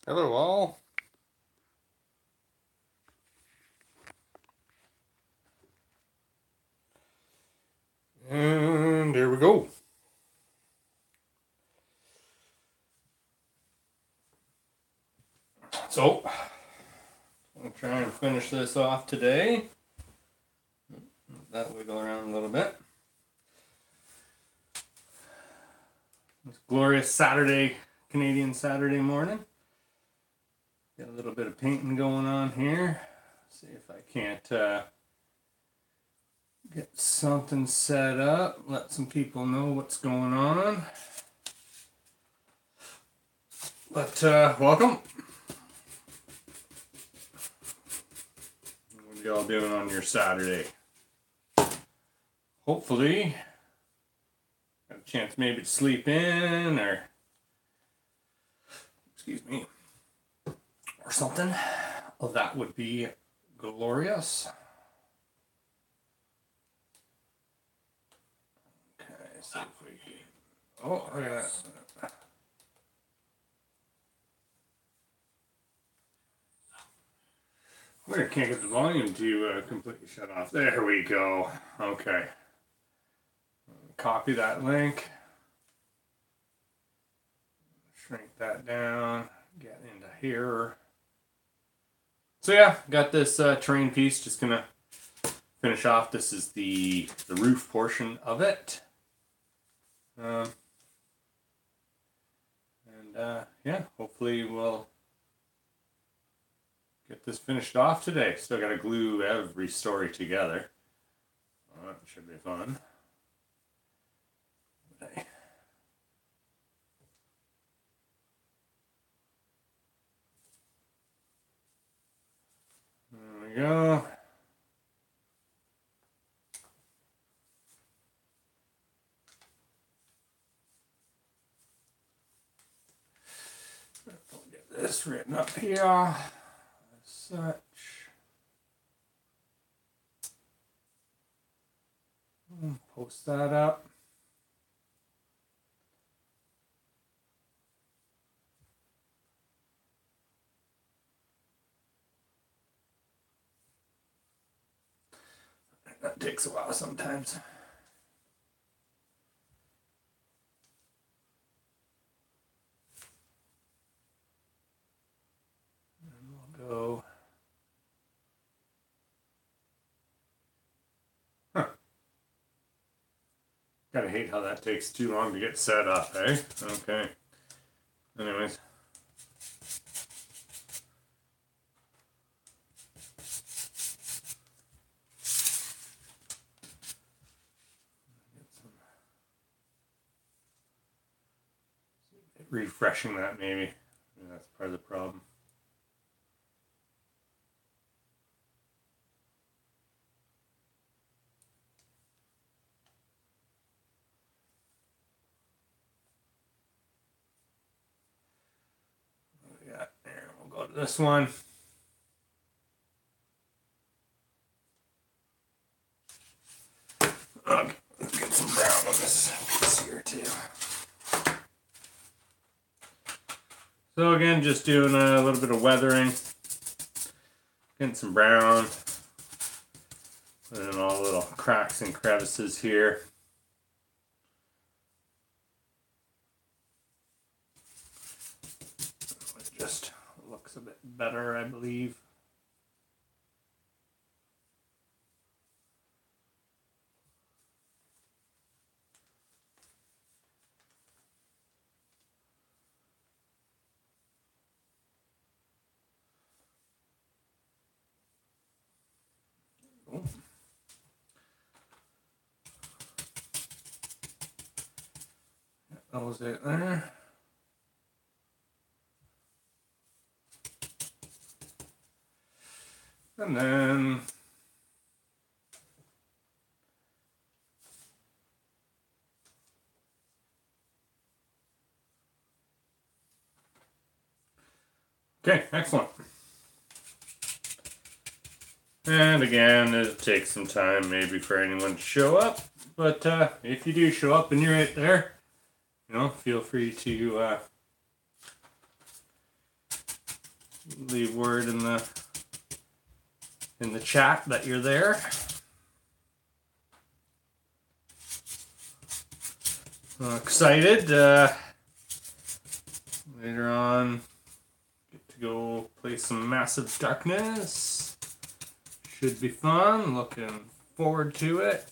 Hello, all. And there we go. So, I'm trying to finish this off today. That wiggle around a little bit. It's glorious Saturday, Canadian Saturday morning. Got a little bit of painting going on here. See if I can't get something set up. Let some people know what's going on. But welcome. What are y'all doing on your Saturday? Hopefully, got a chance maybe to sleep in or, excuse me, or something. Well, that would be glorious. Okay, see if we can. Oh, look at that. Weird, can't get the volume to completely shut off. There we go. Okay. Copy that link. Shrink that down. Get into here. So yeah, got this terrain piece. Just gonna finish off. This is the roof portion of it. And yeah, hopefully we'll get this finished off today. Still got to glue every story together. Well, that should be fun. Okay. There we go. We'll get this written up here as such. Post that up. That takes a while sometimes. And we'll go. Huh. Gotta hate how that takes too long to get set up, eh? Okay. Anyways. Refreshing that maybe. Yeah, that's part of the problem. What do we got there? We'll go to this one. Okay, let's get some brown on this piece here too. So again, just doing a little bit of weathering. Getting some brown. Putting in all the little cracks and crevices here. It just looks a bit better, I believe. That was it there. And then okay, excellent. And again, it'll take some time maybe for anyone to show up. But if you do show up and you're right there, feel free to leave word in the chat that you're there. Excited. Later on, get to go play some Massive Darkness. Should be fun. Looking forward to it.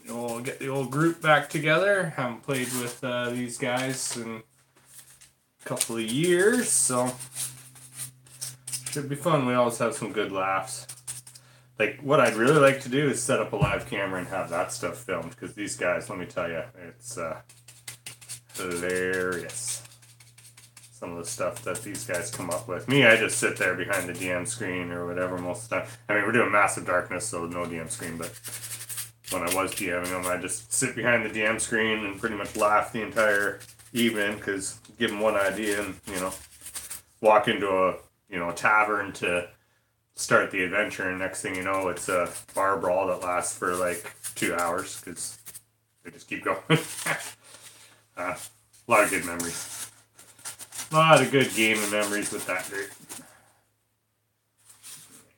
We'll get the old group back together. Haven't played with these guys in a couple of years, so should be fun. We always have some good laughs. Like, what I'd really like to do is set up a live camera and have that stuff filmed, because these guys, let me tell you, it's hilarious. Some of the stuff that these guys come up with. Me, I just sit there behind the DM screen or whatever most of the time. I mean, we're doing Massive Darkness, so no DM screen, but when I was DMing them, I just sit behind the DM screen and pretty much laugh the entire evening, because give them one idea and, walk into a tavern to start the adventure, and next thing you know, it's a bar brawl that lasts for like 2 hours, because they just keep going. A lot of good memories. A lot of good gaming memories with that group.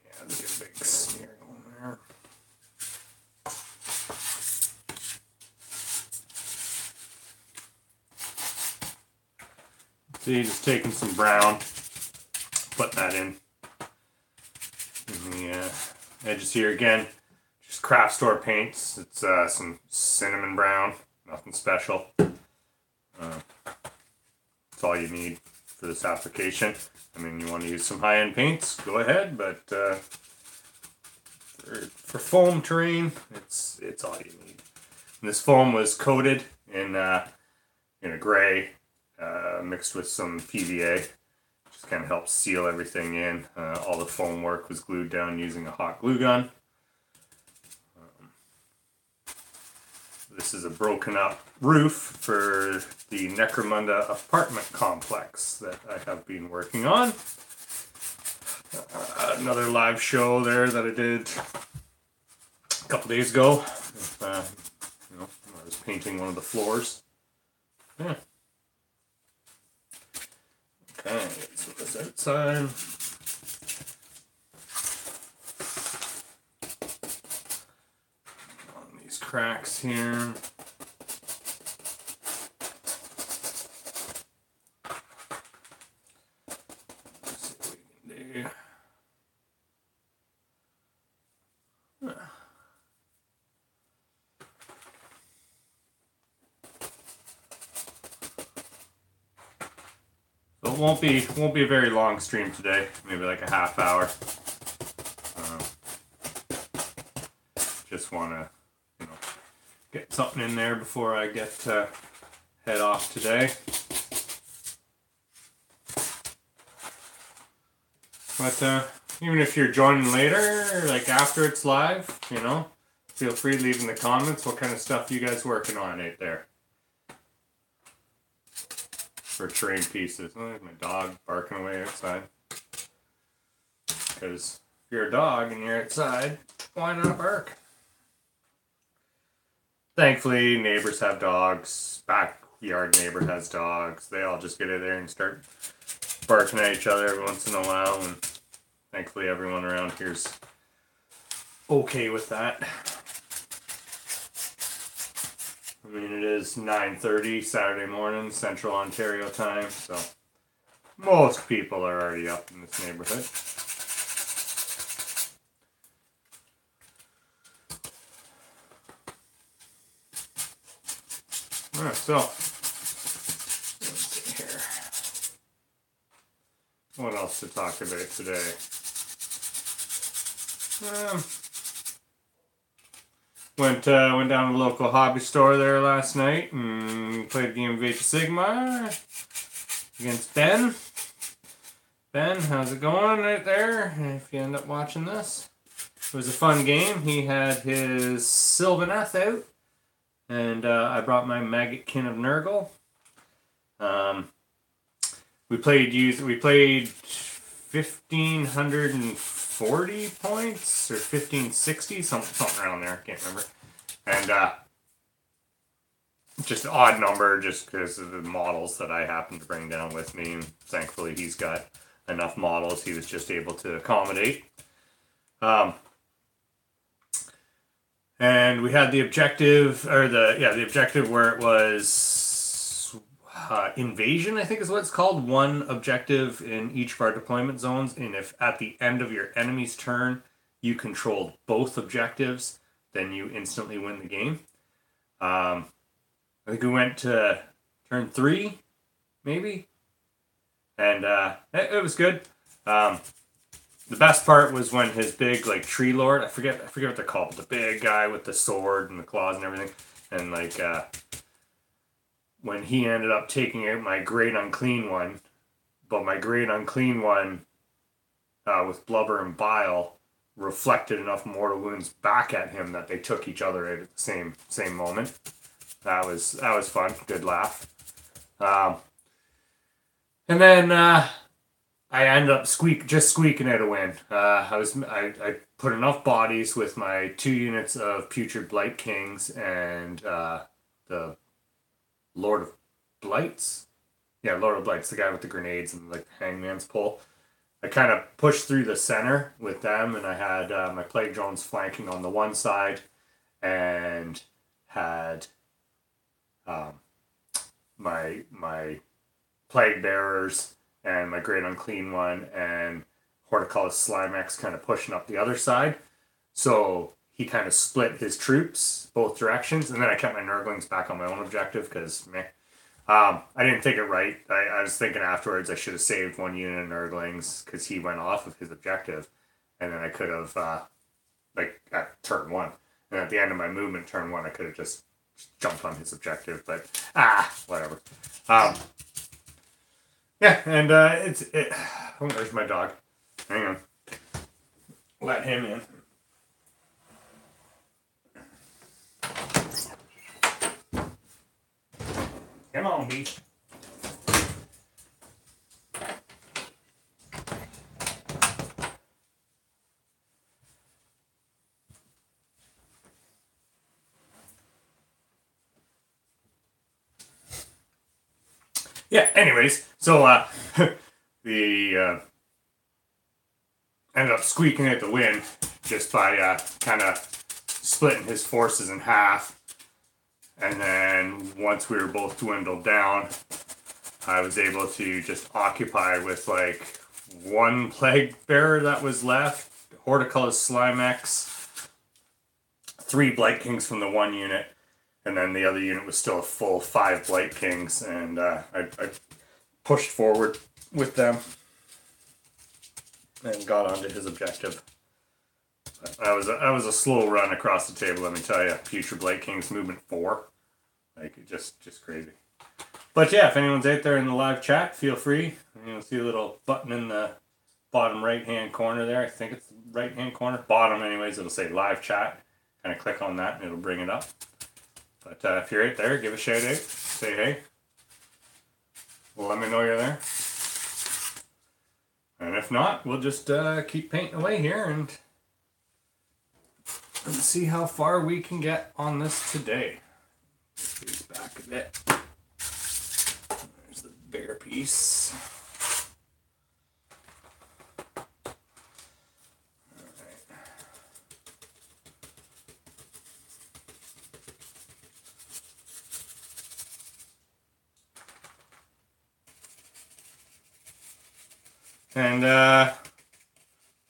Yeah, look at a big smear going there. See, just taking some brown, putting that in the edges here again. Just craft store paints. It's some cinnamon brown, nothing special. That's all you need for this application. I mean, you want to use some high-end paints, go ahead, but for foam terrain, it's all you need. And this foam was coated in a gray, mixed with some PVA. Just kind of helps seal everything in. All the foam work was glued down using a hot glue gun. This is a broken up roof for the Necromunda apartment complex that I have been working on. Another live show there that I did a couple days ago. I was painting one of the floors. Yeah. Okay, so this outside. Cracks here. Let's see what we can do. So it won't be a very long stream today. Maybe like a half hour. Just want to get something in there before I get head off today. But even if you're joining later, like after it's live, feel free to leave in the comments what kind of stuff you guys working on out there for terrain pieces. Oh, there's my dog barking away outside. Because if you're a dog and you're outside, why not bark? Thankfully, neighbors have dogs. Backyard neighbor has dogs. They all just get in there and start barking at each other every once in a while. And thankfully, everyone around here's okay with that. I mean, it is 9:30 Saturday morning, Central Ontario time, so most people are already up in this neighborhood. Alright, so let's see here. What else to talk about today? Went down to the local hobby store there last night and played a game of Age of Sigmar against Ben. Ben, how's it going right there? If you end up watching this. It was a fun game. He had his Sylvaneth out. And I brought my Maggotkin of Nurgle. We played 1,540 points or 1,560, something around there. I can't remember. And just an odd number, just because of the models that I happened to bring down with me. And thankfully, he's got enough models he was just able to accommodate. And we had the objective, or the objective where it was invasion, I think is what it's called. One objective in each of our deployment zones, and if at the end of your enemy's turn you controlled both objectives, then you instantly win the game. I think we went to turn 3, maybe, and it was good. The best part was when his big like tree lord, I forget what they're called, but the big guy with the sword and the claws and everything, and like when he ended up taking out my great unclean one, but my great unclean one with blubber and bile reflected enough mortal wounds back at him that they took each other out at the same moment. That was fun, good laugh. And then I ended up squeaking out a win. I put enough bodies with my 2 units of Putrid Blight Kings and the Lord of Blights. Yeah, Lord of Blights, the guy with the grenades and like the hangman's pole. I kind of pushed through the center with them, and I had my Plague Drones flanking on the one side, and had my Plague Bearers and my Great Unclean One and Horticulus Slimex kind of pushing up the other side. So he kind of split his troops both directions, and then I kept my Nurglings back on my own objective because I didn't think it right. I was thinking afterwards I should have saved 1 unit of Nurglings because he went off of his objective, and then I could have like at turn 1, and at the end of my movement turn 1 I could have just jumped on his objective, but whatever. Yeah, and oh, there's my dog. Hang on. Let him in. Come on, Beach. Yeah, anyways, so the ended up squeaking out the win just by kind of splitting his forces in half. And then once we were both dwindled down, I was able to just occupy with like 1 Plague Bearer that was left, Horticulus Slimex, 3 Blight Kings from the 1 unit, and then the other unit was still a full 5 Blight Kings, and I pushed forward with them and got onto his objective. That was a slow run across the table, let me tell you. Putrid Blight Kings movement 4, like just crazy. But yeah, if anyone's out there in the live chat, feel free. You'll see a little button in the bottom right hand corner there. I think it's the right hand corner, bottom anyways. It'll say live chat. Kind of click on that and it'll bring it up. But if you're out there, give a shout out. Say hey. Let me know you're there. And if not, we'll just keep painting away here and see how far we can get on this today. Here's back a bit. There's the bear piece. And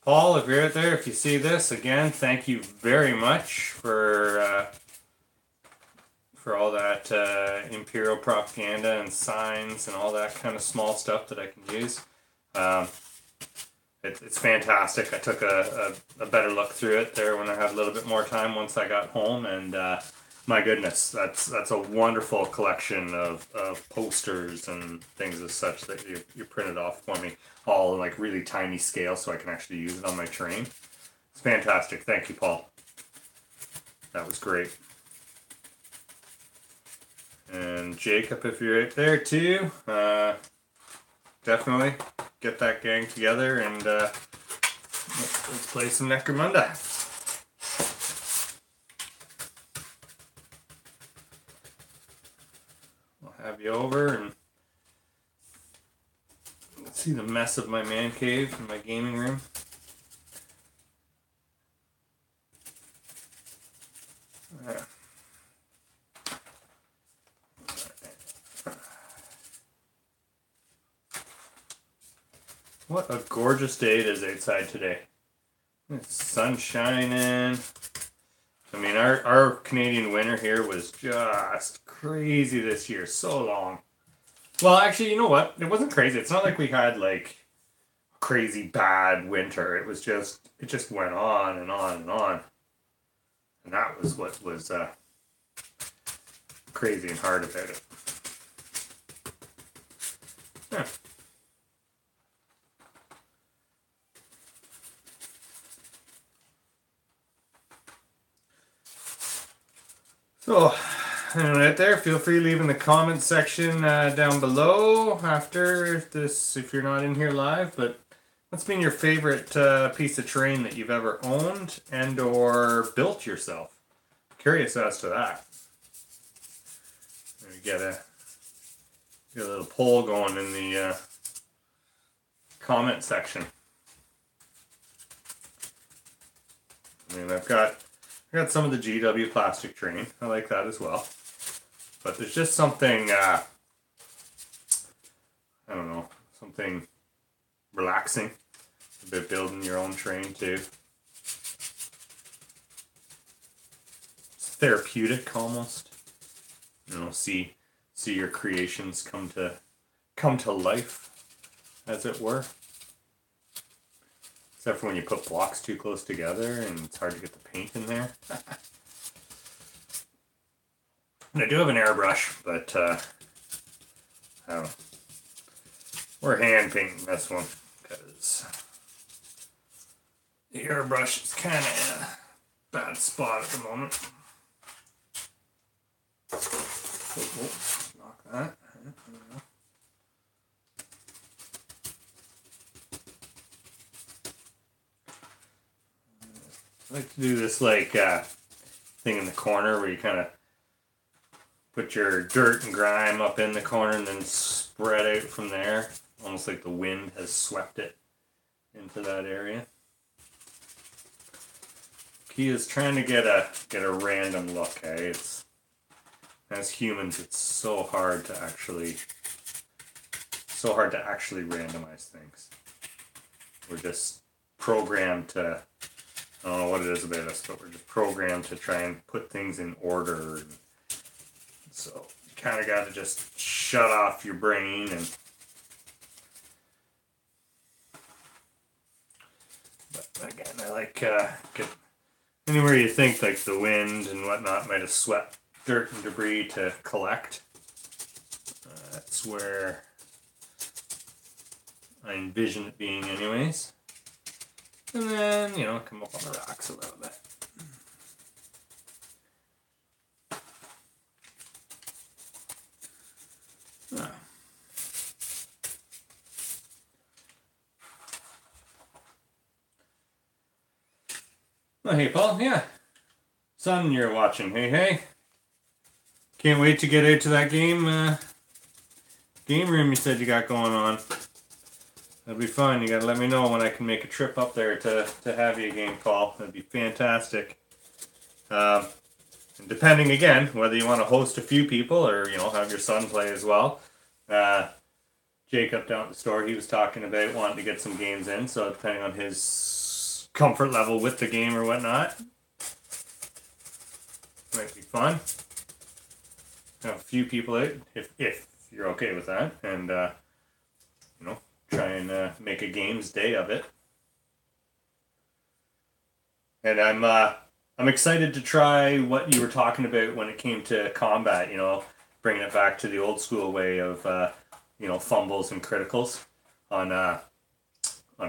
Paul, if you're out there, if you see this, again, thank you very much for all that Imperial propaganda and signs and all that kind of small stuff that I can use. It's fantastic. I took a better look through it there when I had a little bit more time once I got home, and my goodness, that's a wonderful collection of posters and things as such that you printed off for me, all in like really tiny scale so I can actually use it on my terrain. It's fantastic. Thank you, Paul. That was great. And Jacob, if you're out there too, definitely get that gang together and let's play some Necromunda. We'll have you over and let's See the mess of my man cave in my gaming room. What a gorgeous day it is outside today. It's sun shining. I mean, our Canadian winter here was just crazy this year. So long. Well, actually, you know what? It wasn't crazy. It's not like we had like crazy bad winter. It just went on and on and on. And that was what was crazy and hard about it. Yeah. So, right there, feel free to leave in the comments section down below after this, if you're not in here live. But what's been your favorite piece of terrain that you've ever owned and or built yourself? Curious as to that. Maybe get a little poll going in the comment section. I mean, I got some of the GW plastic terrain. I like that as well. But there's just something, I don't know, something relaxing about building your own terrain too. It's therapeutic almost. You know, see your creations come to life, as it were. Except for when you put blocks too close together and it's hard to get the paint in there. And I do have an airbrush, but I don't know. We're hand painting this one because the airbrush is kind of in a bad spot at the moment. Knock that. I like to do this thing in the corner where you kind of put your dirt and grime up in the corner and then spread out from there, almost like the wind has swept it into that area. Key is trying to get a random look. It's, as humans, it's so hard to actually randomize things. We're just programmed to, I don't know what it is about us, but we're just programmed to try and put things in order. And so you kind of got to just shut off your brain and. But again, I like get anywhere you think like the wind and whatnot might have swept dirt and debris to collect. That's where I envision it being, anyways. And then, you know, come up on the rocks a little bit. Oh. Oh, hey, Paul. Yeah. Son, you're watching. Hey. Can't wait to get out to that game room you said you got going on. That'll be fun. You gotta let me know when I can make a trip up there to have you again, Paul. That'd be fantastic. And depending, again, whether you want to host a few people or, you know, have your son play as well. Jacob down at the store, he was talking about wanting to get some games in, so depending on his comfort level with the game or whatnot, might be fun. Have a few people out, if you're okay with that, and, you know, try and make a games day of it. And I'm excited to try what you were talking about when it came to combat, you know, bringing it back to the old school way of, you know, fumbles and criticals. On a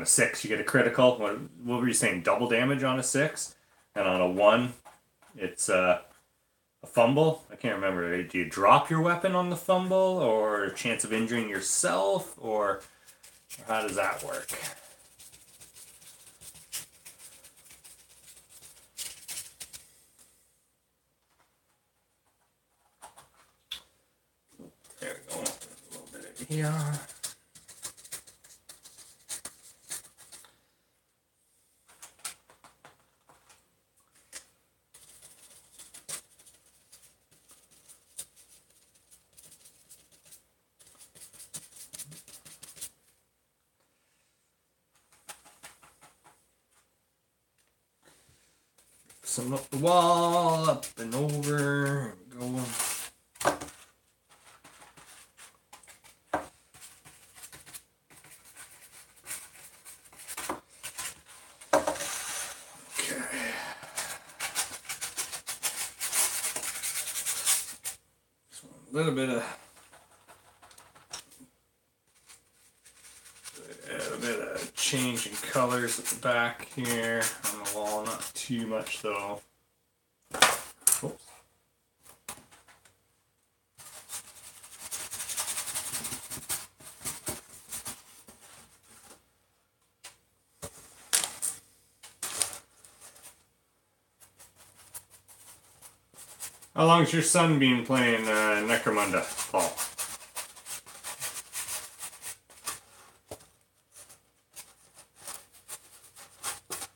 6, you get a critical. What were you saying? Double damage on a 6? And on a 1, it's a fumble? I can't remember. Do you drop your weapon on the fumble? Or a chance of injuring yourself? Or how does that work? There we go. A little bit of here. some up the wall, up and over. There we go. A little bit of change in colors at the back here on the wall, not too much though. Oops. How long has your son been playing Necromunda, Paul?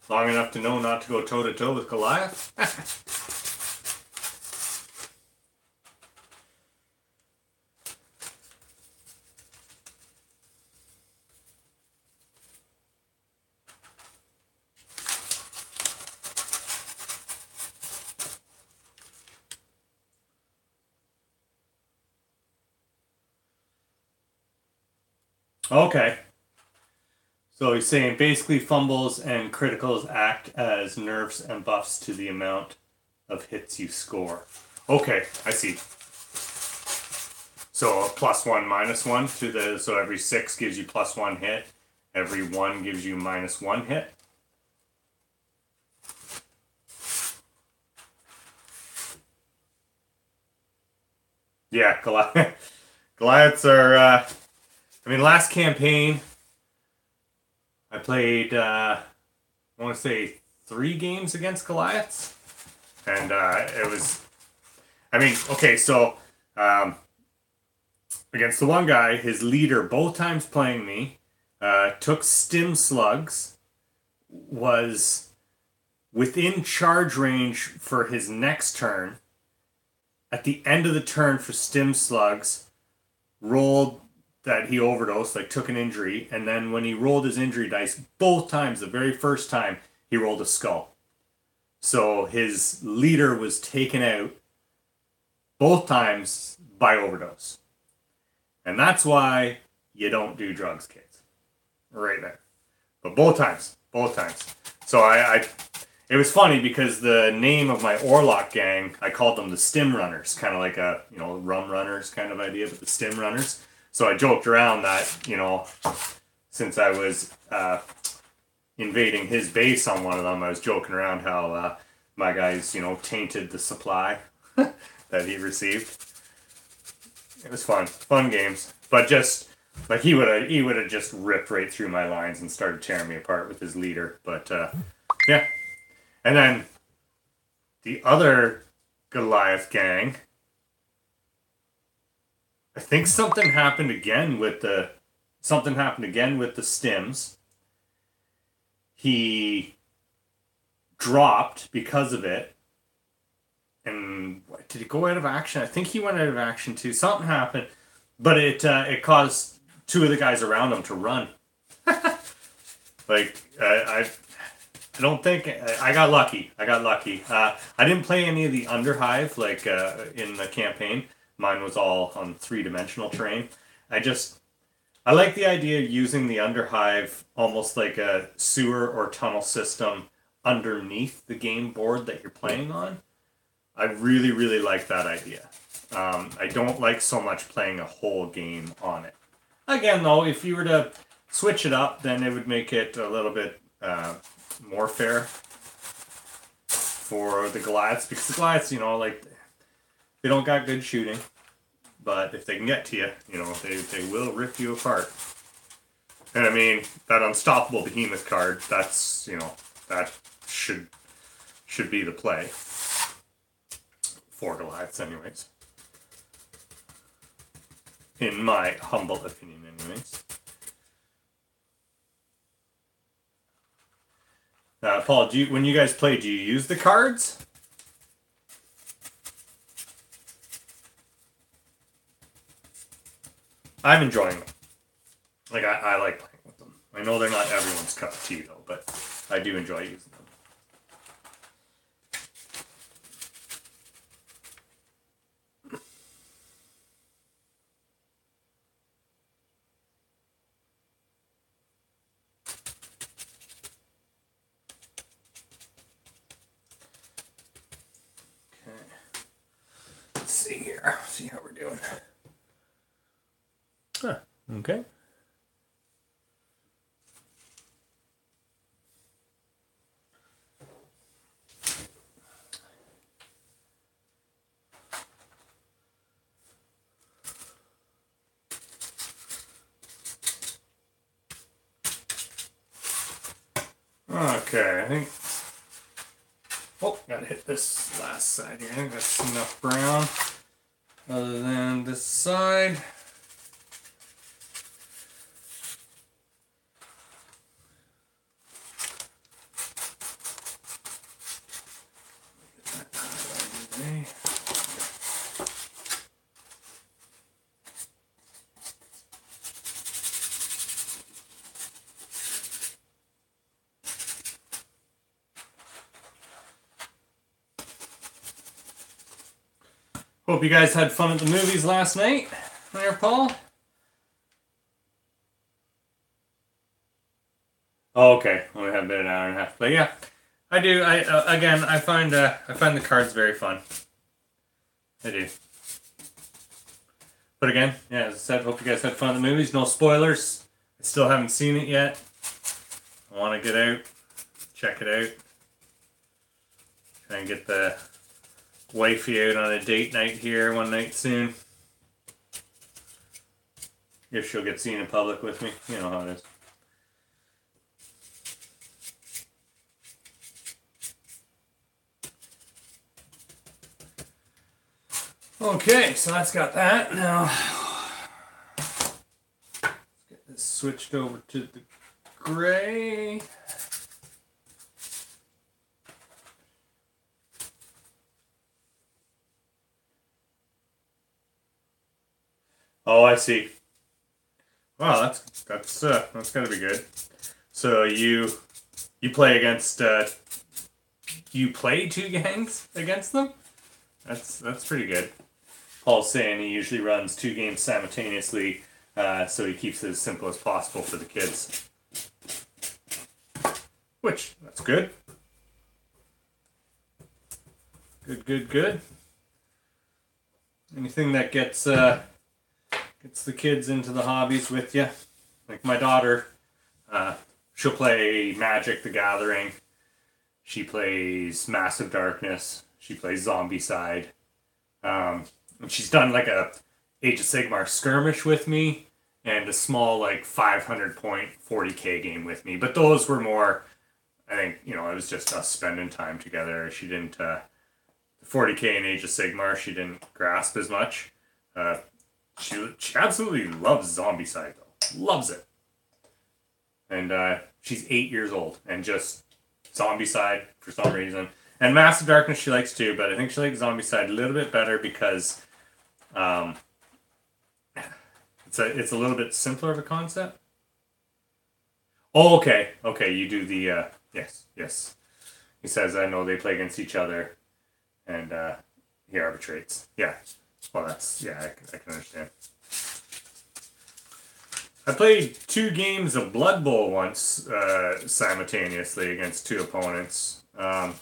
Long enough to know not to go toe-to-toe with Goliath? Okay. So he's saying basically fumbles and criticals act as nerfs and buffs to the amount of hits you score. Okay, I see. So a +1, -1 to the, so every 6 gives you +1 hit. Every 1 gives you -1 hit. Yeah, Goliaths are, I mean, last campaign, I played, I want to say 3 games against Goliaths. And it was, I mean, okay, so against the one guy, his leader, both times playing me, took stim slugs, was within charge range for his next turn. At the end of the turn for stim slugs, rolled that he overdosed, like took an injury, and then when he rolled his injury dice, both times, the very first time, he rolled a skull. So his leader was taken out both times by overdose. And that's why you don't do drugs, kids. Right there. But both times. So it was funny because the name of my Orlok gang, I called them the Stim Runners, kind of like a, rum runners kind of idea, but the Stim Runners. So I joked around that, since I was invading his base on one of them, I was joking around how my guys, tainted the supply that he received. It was fun games, but just like he would have just ripped right through my lines and started tearing me apart with his leader. But yeah, and then the other Goliath gang. I think something happened again with the stims. He dropped because of it. And did he go out of action? I think he went out of action too. Something happened, but it caused 2 of the guys around him to run. Like I don't think I got lucky. I didn't play any of the Underhive like in the campaign. Mine was all on 3-dimensional terrain. I like the idea of using the Underhive almost like a sewer or tunnel system underneath the game board that you're playing on. I really, really like that idea. I don't like so much playing a whole game on it. Again, though, if you were to switch it up, then it would make it a little bit more fair for the Goliaths. Because the Goliaths, they don't got good shooting. But if they can get to you, they will rip you apart. And I mean, that Unstoppable Behemoth card, that's, that should be the play. For Goliaths, anyways. In my humble opinion, anyways. Paul, when you guys play, do you use the cards? I'm enjoying them. Like, I like playing with them. I know they're not everyone's cup of tea, though, but I do enjoy using them. doing. Huh. Okay. Okay, I think. Oh, gotta hit this last side here. I think that's enough brown. Other than this side. Hope you guys had fun at the movies last night. There, Paul? Oh, okay. Only have been an hour and a half. But yeah, I do. I find the cards very fun. I do. But again, yeah, as I said, hope you guys had fun at the movies. No spoilers. I still haven't seen it yet. I want to get out, check it out. Try and get the wifey out on a date night here one night soon. If she'll get seen in public with me. You know how it is. Okay, so that's got that. Now, let's get this switched over to the gray. Oh, I see. Wow, that's gotta be good. So you play against you play two gangs against them? That's pretty good. Paul's saying he usually runs two games simultaneously, so he keeps it as simple as possible for the kids. Which, that's good. Good. Anything that gets the kids into the hobbies with you. Like my daughter, she'll play Magic the Gathering. She plays Massive Darkness. She plays Zombicide. And she's done like a Age of Sigmar skirmish with me and a small like 500 point 40k game with me. But those were more, I think, it was just us spending time together. She didn't, 40k and Age of Sigmar, she didn't grasp as much. She absolutely loves Zombicide though. Loves it. And she's 8 years old and just Zombicide for some reason. And Massive Darkness she likes too, but I think she likes Zombicide a little bit better because it's a little bit simpler of a concept. Oh, okay. Okay, you do the yes. He says I know they play against each other and he arbitrates. Yeah. Well, I can understand. I played 2 games of Blood Bowl once simultaneously against 2 opponents. I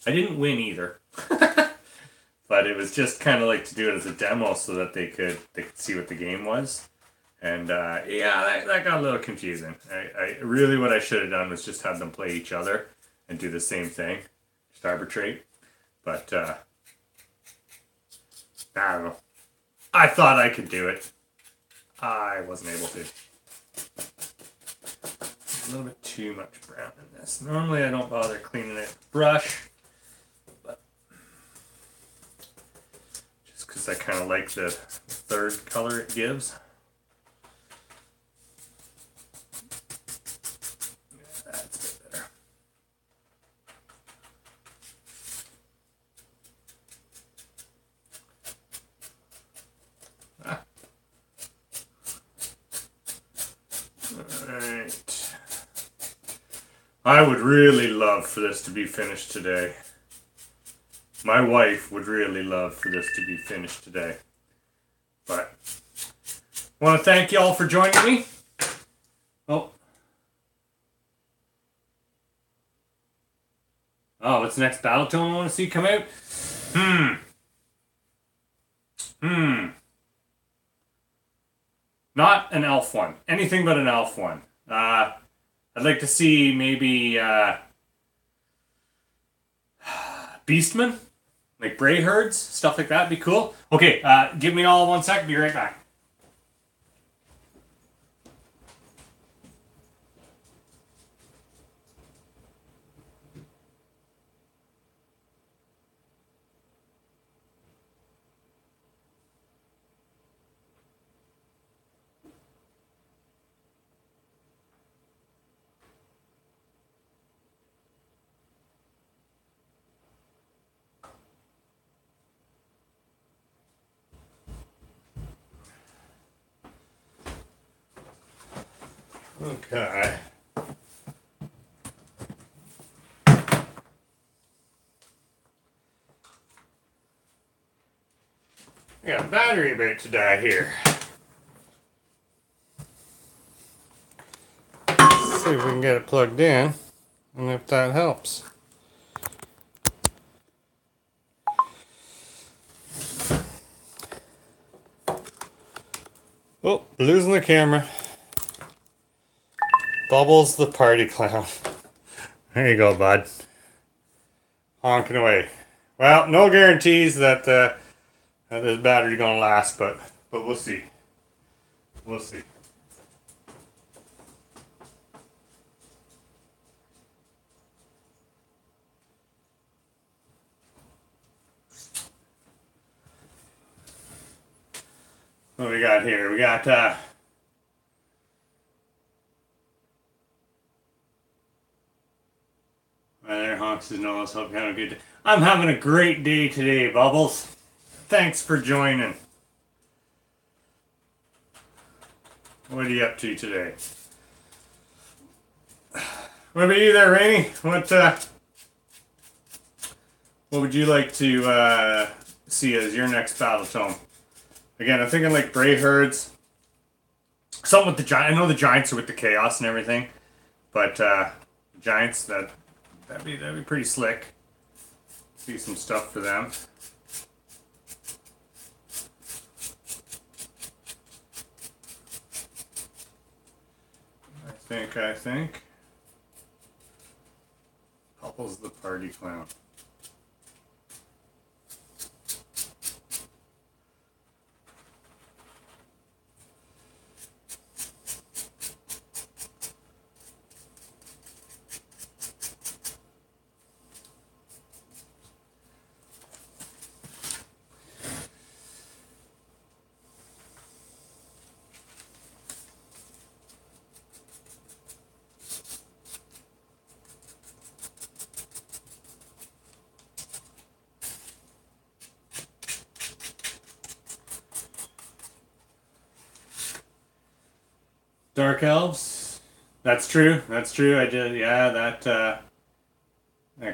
didn't win either, but it was just kind of like to do it as a demo so that they could see what the game was. And that got a little confusing. I really what I should have done was just have them play each other and do the same thing, just arbitrate. But I don't know. I thought I could do it. I wasn't able to. A little bit too much brown in this. Normally I don't bother cleaning it with a brush, but just because I kind of like the third color it gives. Yeah, that's a bit better. Alright. I would really love for this to be finished today. My wife would really love for this to be finished today. But I want to thank y'all for joining me. Oh, what's the next battle tone I want to see come out? Hmm. Not an elf one. Anything but an elf one. I'd like to see maybe Beastmen, like Bray herds, stuff like that. Be cool. Okay, give me all 1 sec. Be right back. Okay. I got a battery about to die here. Let's see if we can get it plugged in, and if that helps. Oh, losing the camera. Bubbles the party clown. There you go, bud. Honking away. Well, no guarantees that this battery's gonna last, but we'll see. We'll see. What we got here? We got there, honks his nose. Hope you're having a good day. I'm having a great day today, Bubbles. Thanks for joining. What are you up to today? What about you there, Rainey? What would you like to see as your next battle tome? Again, I'm thinking like Bray herds. Something with the giant. I know the giants are with the chaos and everything, but giants that'd be pretty slick. See some stuff for them. I think. Bubbles the party clown. Dark elves. That's true. That's true. I did. Yeah, that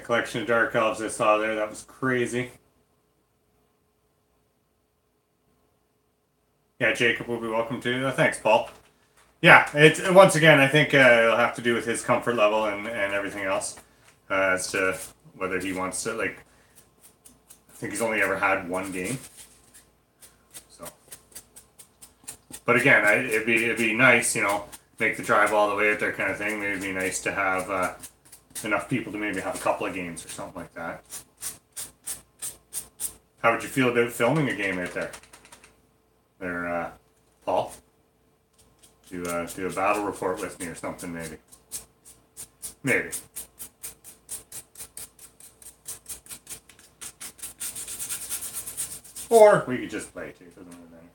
collection of dark elves I saw there. That was crazy. Yeah, Jacob will be welcome too. Thanks, Paul. Yeah, it's once again. I think it'll have to do with his comfort level and everything else as to whether he wants to like. I think he's only ever had one game. So, but again, it'd be nice, make the drive all the way out there, kind of thing. Maybe it'd be nice to have enough people to maybe have a couple of games or something like that. How would you feel about filming a game out there? There, Paul? Do a battle report with me or something, maybe. Maybe. Or we could just play too. Doesn't really matter.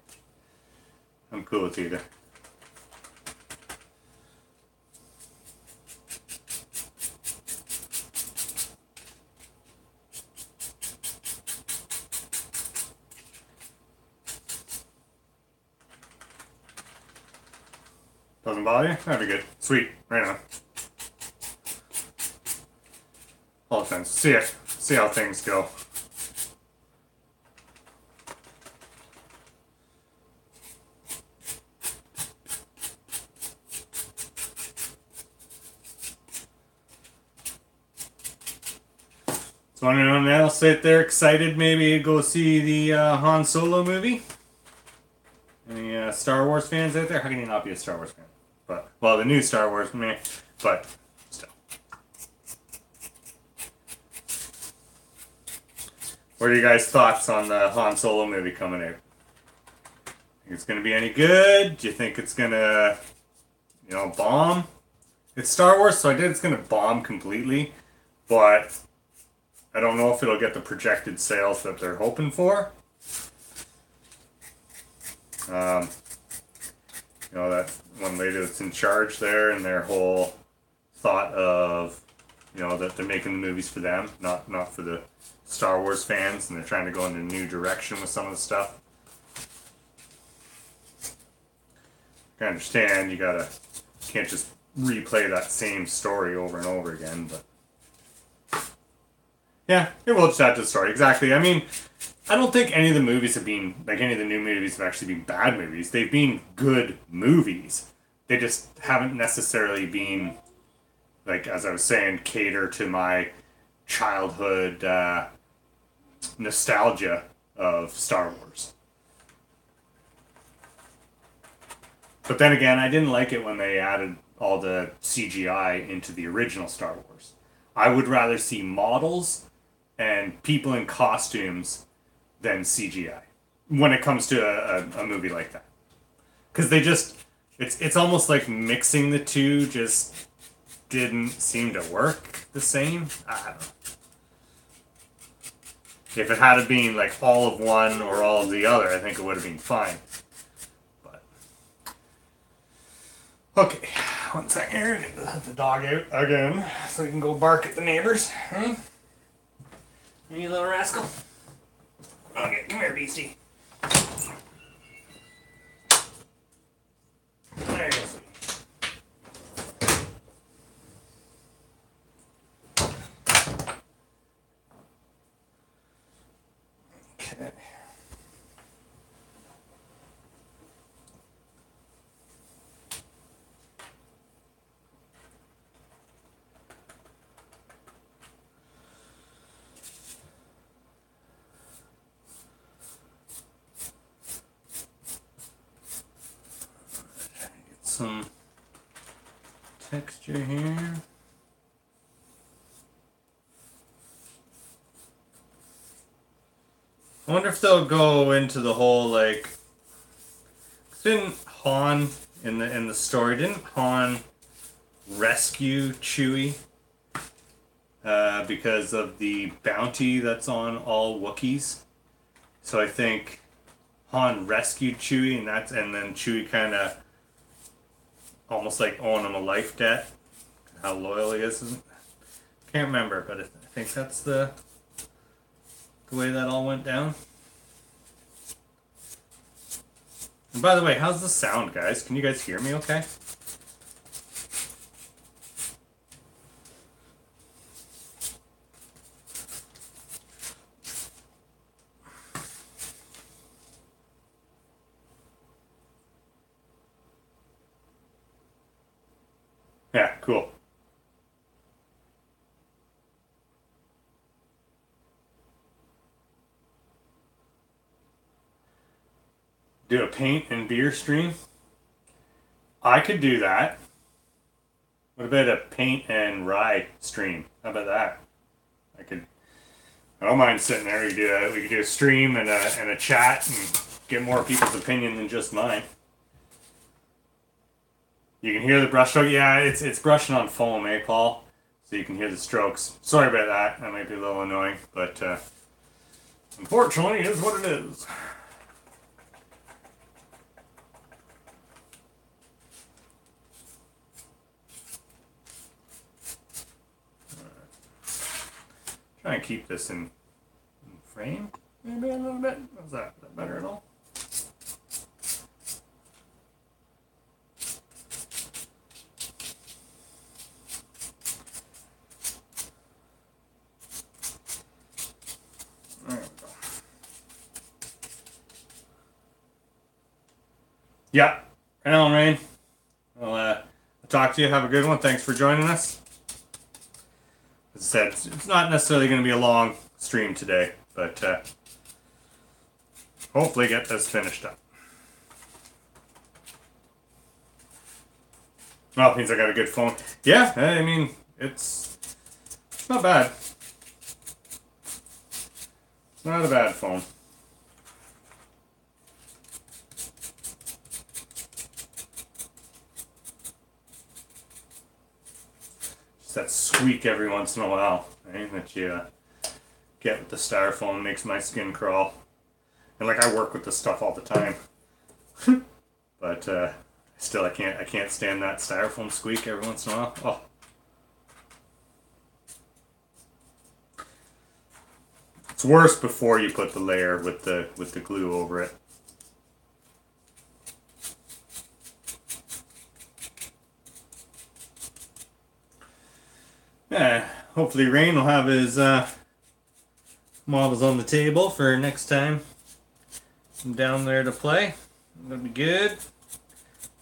I'm cool with either. Doesn't bother you? That'd be good. Sweet. Right on. All depends. See it. See how things go. So anyone else out there excited maybe to go see the Han Solo movie? Any Star Wars fans out there? How can you not be a Star Wars fan? But well, the new Star Wars, meh. But still. What are you guys' thoughts on the Han Solo movie coming out? Think it's gonna be any good? Do you think it's gonna, bomb? It's Star Wars, so I did it's gonna bomb completely, but I don't know if it'll get the projected sales that they're hoping for. That one lady that's in charge there, and their whole thought of, that they're making the movies for them, not for the Star Wars fans, and they're trying to go in a new direction with some of the stuff. I understand you can't just replay that same story over and over again, but yeah, it will just add to the story. Exactly. I mean, I don't think any of the movies have been, like any of the new movies have actually been bad movies. They've been good movies. They just haven't necessarily been, like, as I was saying, cater to my childhood nostalgia of Star Wars. But then again, I didn't like it when they added all the CGI into the original Star Wars. I would rather see models and people in costumes than CGI when it comes to a movie like that. Because they just, it's almost like mixing the two just didn't seem to work the same. I don't know. If it had been like all of one or all of the other, I think it would have been fine. But okay, one second here. Let the dog out again so he can go bark at the neighbors. Huh? You little rascal. Okay, come here, beastie. There you go. Okay. Some texture here. I wonder if they'll go into the whole like. Didn't Han in the story? Didn't Han rescue Chewie because of the bounty that's on all Wookiees? So I think Han rescued Chewie, and then Chewie kind of almost like owing him a life debt. How loyal he is. Can't remember, but I think that's the way that all went down. And by the way, how's the sound, guys? Can you guys hear me okay? Yeah, cool. Do a paint and beer stream? I could do that. What about a paint and rye stream? How about that? I don't mind sitting there. We could do a stream and a chat and get more people's opinion than just mine. You can hear the brushstroke. Yeah, it's brushing on foam, eh, Paul? So you can hear the strokes. Sorry about that. That might be a little annoying, but unfortunately, it is what it is. Try and keep this in frame, maybe a little bit. Is that better at all? There we go. Yeah, Alan Rain. I'll talk to you. Have a good one. Thanks for joining us. as I said, it's not necessarily going to be a long stream today, but hopefully get this finished up. Well, it means I got a good phone. Yeah, I mean, it's not bad. It's not a bad phone. Just that squeak every once in a while, right? That you get with the Styrofoam makes my skin crawl. And like I work with this stuff all the time, but still I can't stand that Styrofoam squeak every once in a while. Oh. It's worse before you put the layer with the glue over it. Yeah, hopefully Rain will have his models on the table for next time I'm down there to play. That'd be good.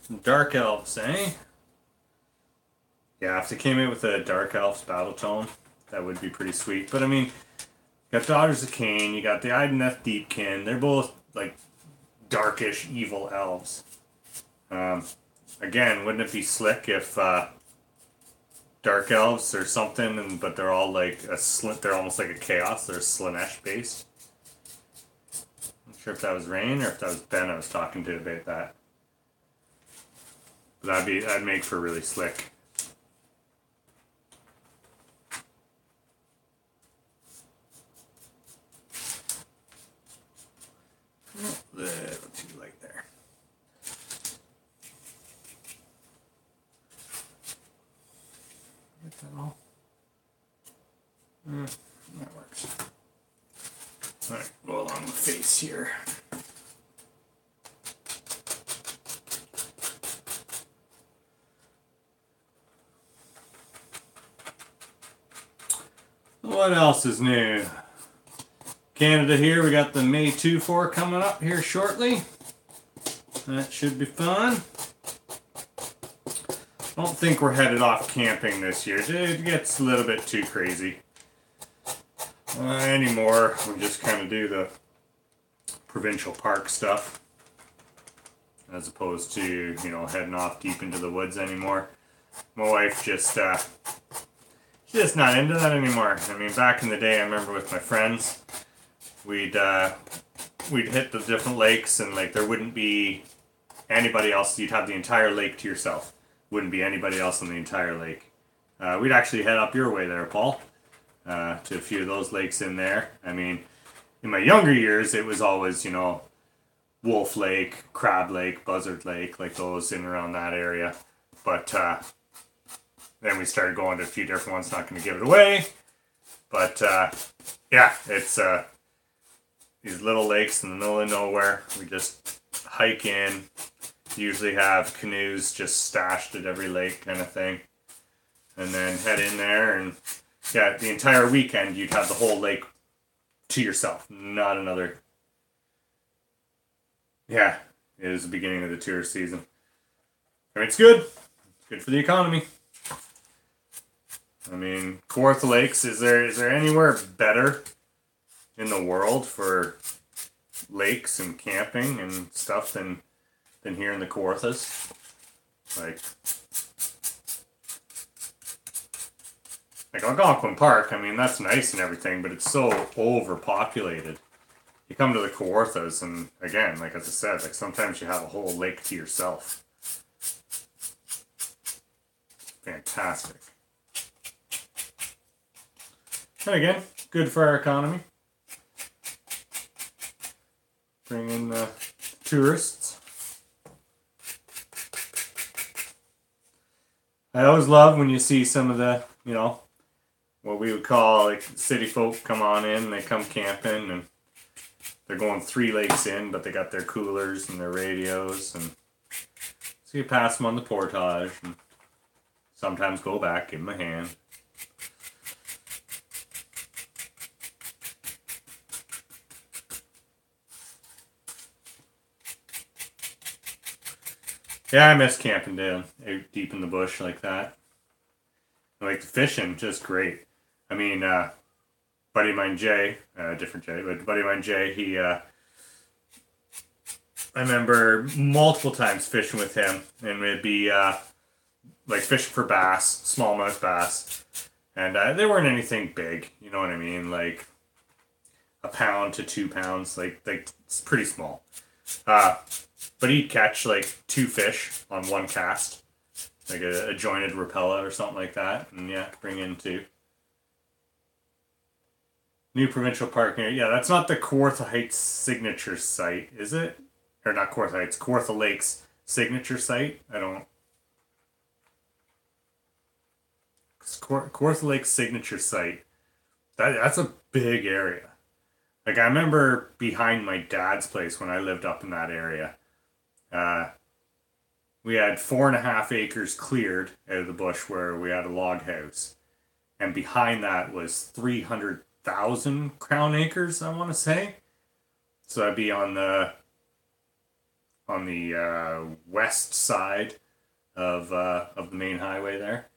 Some Dark Elves, eh? Yeah, if they came in with a Dark Elves battle tone, that would be pretty sweet. But I mean, you got Daughters of Cain, you got the Idoneth Deepkin. They're both like darkish, evil elves. Again, wouldn't it be slick if Dark Elves or something, but they're all like they're almost like a chaos. They're Slaanesh based. Not sure if that was Rain or if that was Ben I was talking to about that. But that'd make for really slick. Oh, too light there. Get that all. That works. Alright, go along the face here. What else is new? Canada here, we got the May 2-4 coming up here shortly. That should be fun. I don't think we're headed off camping this year. It gets a little bit too crazy. Anymore, we just kind of do the provincial park stuff as opposed to, heading off deep into the woods anymore. My wife she's just not into that anymore. I mean, back in the day, I remember with my friends, we'd hit the different lakes and like there wouldn't be anybody else. You'd have the entire lake to yourself. Wouldn't be anybody else on the entire lake. We'd actually head up your way there, Paul, to a few of those lakes in there. I mean, in my younger years, it was always, Wolf Lake, Crab Lake, Buzzard Lake, like those in and around that area. But then we started going to a few different ones, not going to give it away. But yeah, it's these little lakes in the middle of nowhere. We just hike in. Usually have canoes just stashed at every lake kind of thing. And then head in there and yeah, the entire weekend you'd have the whole lake to yourself. Not another. Yeah, it is the beginning of the tourist season. I mean, it's good. It's good for the economy. I mean, Kawartha Lakes, is there anywhere better in the world for lakes and camping and stuff than here in the Kawarthas? Like Algonquin Park, I mean, that's nice and everything, but it's so overpopulated. You come to the Kawarthas and, again, like as I said, like sometimes you have a whole lake to yourself. Fantastic. And again, good for our economy. Bring in the tourists. I always love when you see some of the, what we would call like city folk come on in, they come camping and they're going 3 lakes in, but they got their coolers and their radios, and so you pass them on the portage and sometimes go back, give them a hand. Yeah, I miss camping down out deep in the bush like that. Like the fishing, just great. I mean, buddy of mine, Jay, different Jay, but buddy of mine, Jay, I remember multiple times fishing with him, and it'd be like fishing for bass, smallmouth bass, and they weren't anything big. You know what I mean? Like a pound to 2 pounds, like it's pretty small. But he'd catch like 2 fish on one cast, like a jointed Rapella or something like that, and yeah, bring in 2. New provincial park near. Yeah, that's not the Kawartha Heights signature site, is it? Or not Kawartha Heights, Kawartha Lakes signature site. I don't. Kawartha Lakes signature site. That's a big area. Like I remember behind my dad's place when I lived up in that area. Uh, we had 4.5 acres cleared out of the bush where we had a log house, and behind that was 300,000 crown acres. I want to say. So that'd be on the west side of the main highway there.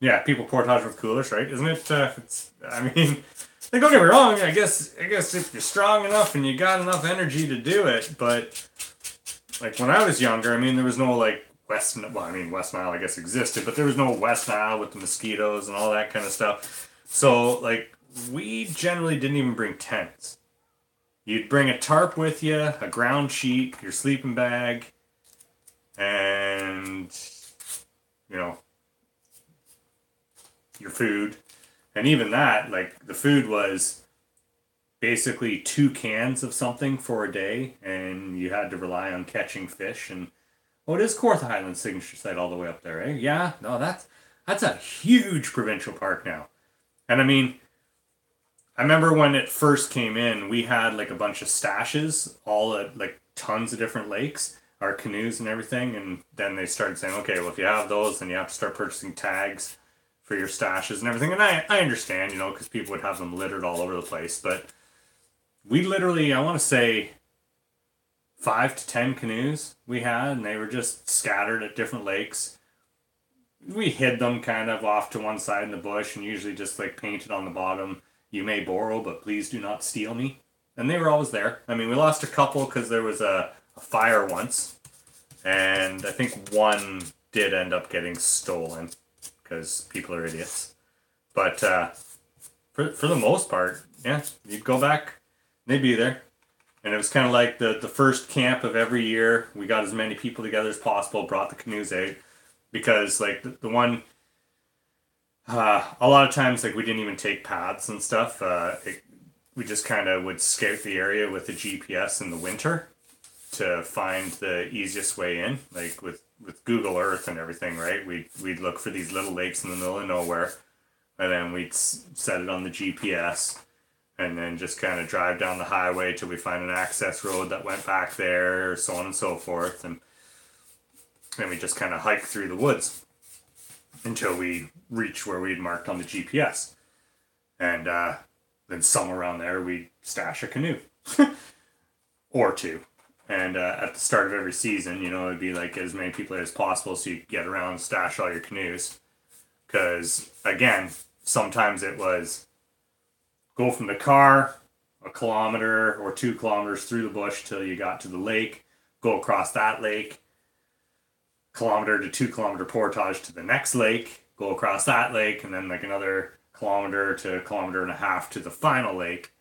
Yeah, people portage with coolers, right? Isn't it? It's. I mean, like, don't get me wrong. I guess if you're strong enough and you got enough energy to do it, but like when I was younger, I mean, there was no like West. Well, I mean, West Nile, I guess, existed, but there was no West Nile with the mosquitoes and all that kind of stuff. So like, we generally didn't even bring tents. You'd bring a tarp with you, a ground sheet, your sleeping bag, and you know your food. And even that, like the food was basically 2 cans of something for a day, and you had to rely on catching fish. And oh, it is Kawartha Highlands signature site all the way up there, eh? Yeah, no, that's a huge provincial park now. And I mean, I remember when it first came in, we had like a bunch of stashes, all at like tons of different lakes, our canoes and everything. And then they started saying, okay, well, if you have those, then you have to start purchasing tags for your stashes and everything. And I understand, because people would have them littered all over the place. But we literally, I want to say, 5 to 10 canoes we had, and they were just scattered at different lakes. We hid them kind of off to one side in the bush, and usually just like painted on the bottom, "You may borrow, but please do not steal me." And they were always there. I mean, we lost a couple because there was a fire once, and I think one did end up getting stolen because people are idiots. But for the most part, yeah, you'd go back, they'd be there. And it was kind of like the first camp of every year. We got as many people together as possible, brought the canoes out. Because, like, the one, a lot of times, like, we didn't even take paths and stuff. We just kind of would scout the area with the GPS in the winter to find the easiest way in. Like, with Google Earth and everything, right? We'd look for these little lakes in the middle of nowhere. And then we'd set it on the GPS. And then just kind of drive down the highway till we find an access road that went back there, so on and so forth. And then we just kind of hike through the woods until we reach where we'd marked on the GPS. And then somewhere around there, we'd stash a canoe or 2. And at the start of every season, it'd be like as many people as possible so you could get around and stash all your canoes. Because, again, sometimes it was go from the car a kilometer or 2 kilometers through the bush till you got to the lake, go across that lake, kilometer to 2 kilometer portage to the next lake, go across that lake, and then like another kilometer to a kilometer and a half to the final lake.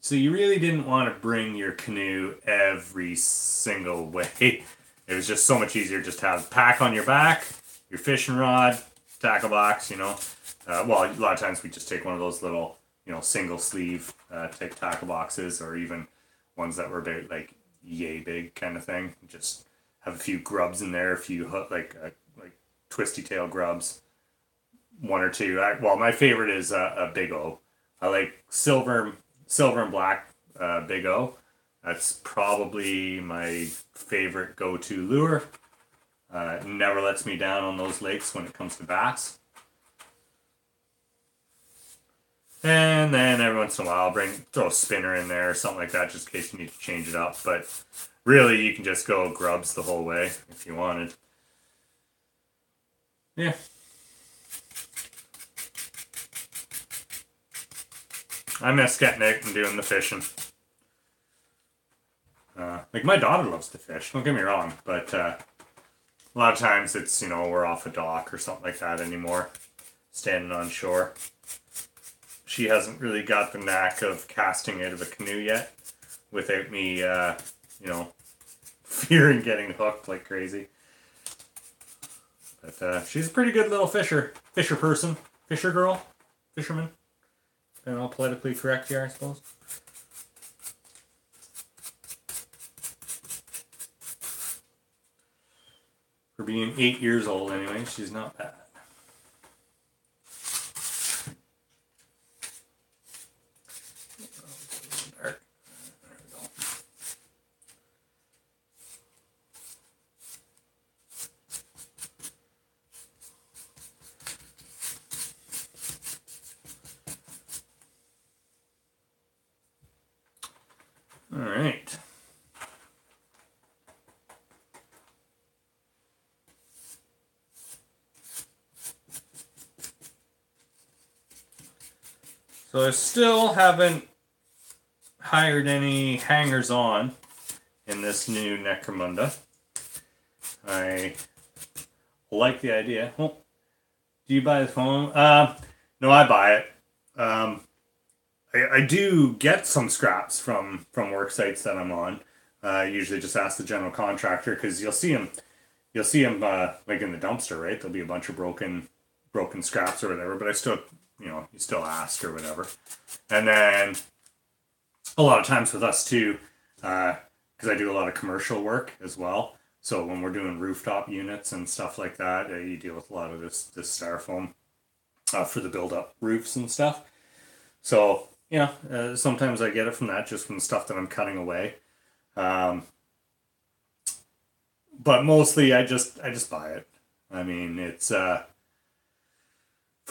So you really didn't want to bring your canoe every single way. It was just so much easier just to have a pack on your back, your fishing rod, tackle box, well, a lot of times we just take one of those little single sleeve type tackle boxes, or even ones that were about like yay big kind of thing. Just have a few grubs in there, a few like twisty tail grubs, 1 or 2. Well, my favorite is a Big O. I like silver and black Big O. That's probably my favorite go-to lure. It never lets me down on those lakes when it comes to bass. And then every once in a while, throw a spinner in there or something like that, just in case you need to change it up. But really, you can just go grubs the whole way if you wanted. Yeah. I miss getting out and doing the fishing. Like my daughter loves to fish. Don't get me wrong, but a lot of times it's we're off a dock or something like that anymore, standing on shore. She hasn't really got the knack of casting out of a canoe yet, without me, fearing getting hooked like crazy. But she's a pretty good little fisher person, fisher girl, fisherman. And all politically correct here, I suppose. For being 8 years old, anyway, she's not bad. All right. So I still haven't hired any hangers on in this new Necromunda. I like the idea. Oh, do you buy the foam? No, I buy it. I do get some scraps from work sites that I'm on. I usually just ask the general contractor because you'll see them like in the dumpster, right? There'll be a bunch of broken scraps or whatever. But I still, you still ask or whatever. And then a lot of times with us too, because I do a lot of commercial work as well. So when we're doing rooftop units and stuff like that, you deal with a lot of this styrofoam for the build-up roofs and stuff. So sometimes I get it from that, just from the stuff that I'm cutting away. But mostly I just buy it. I mean, it's for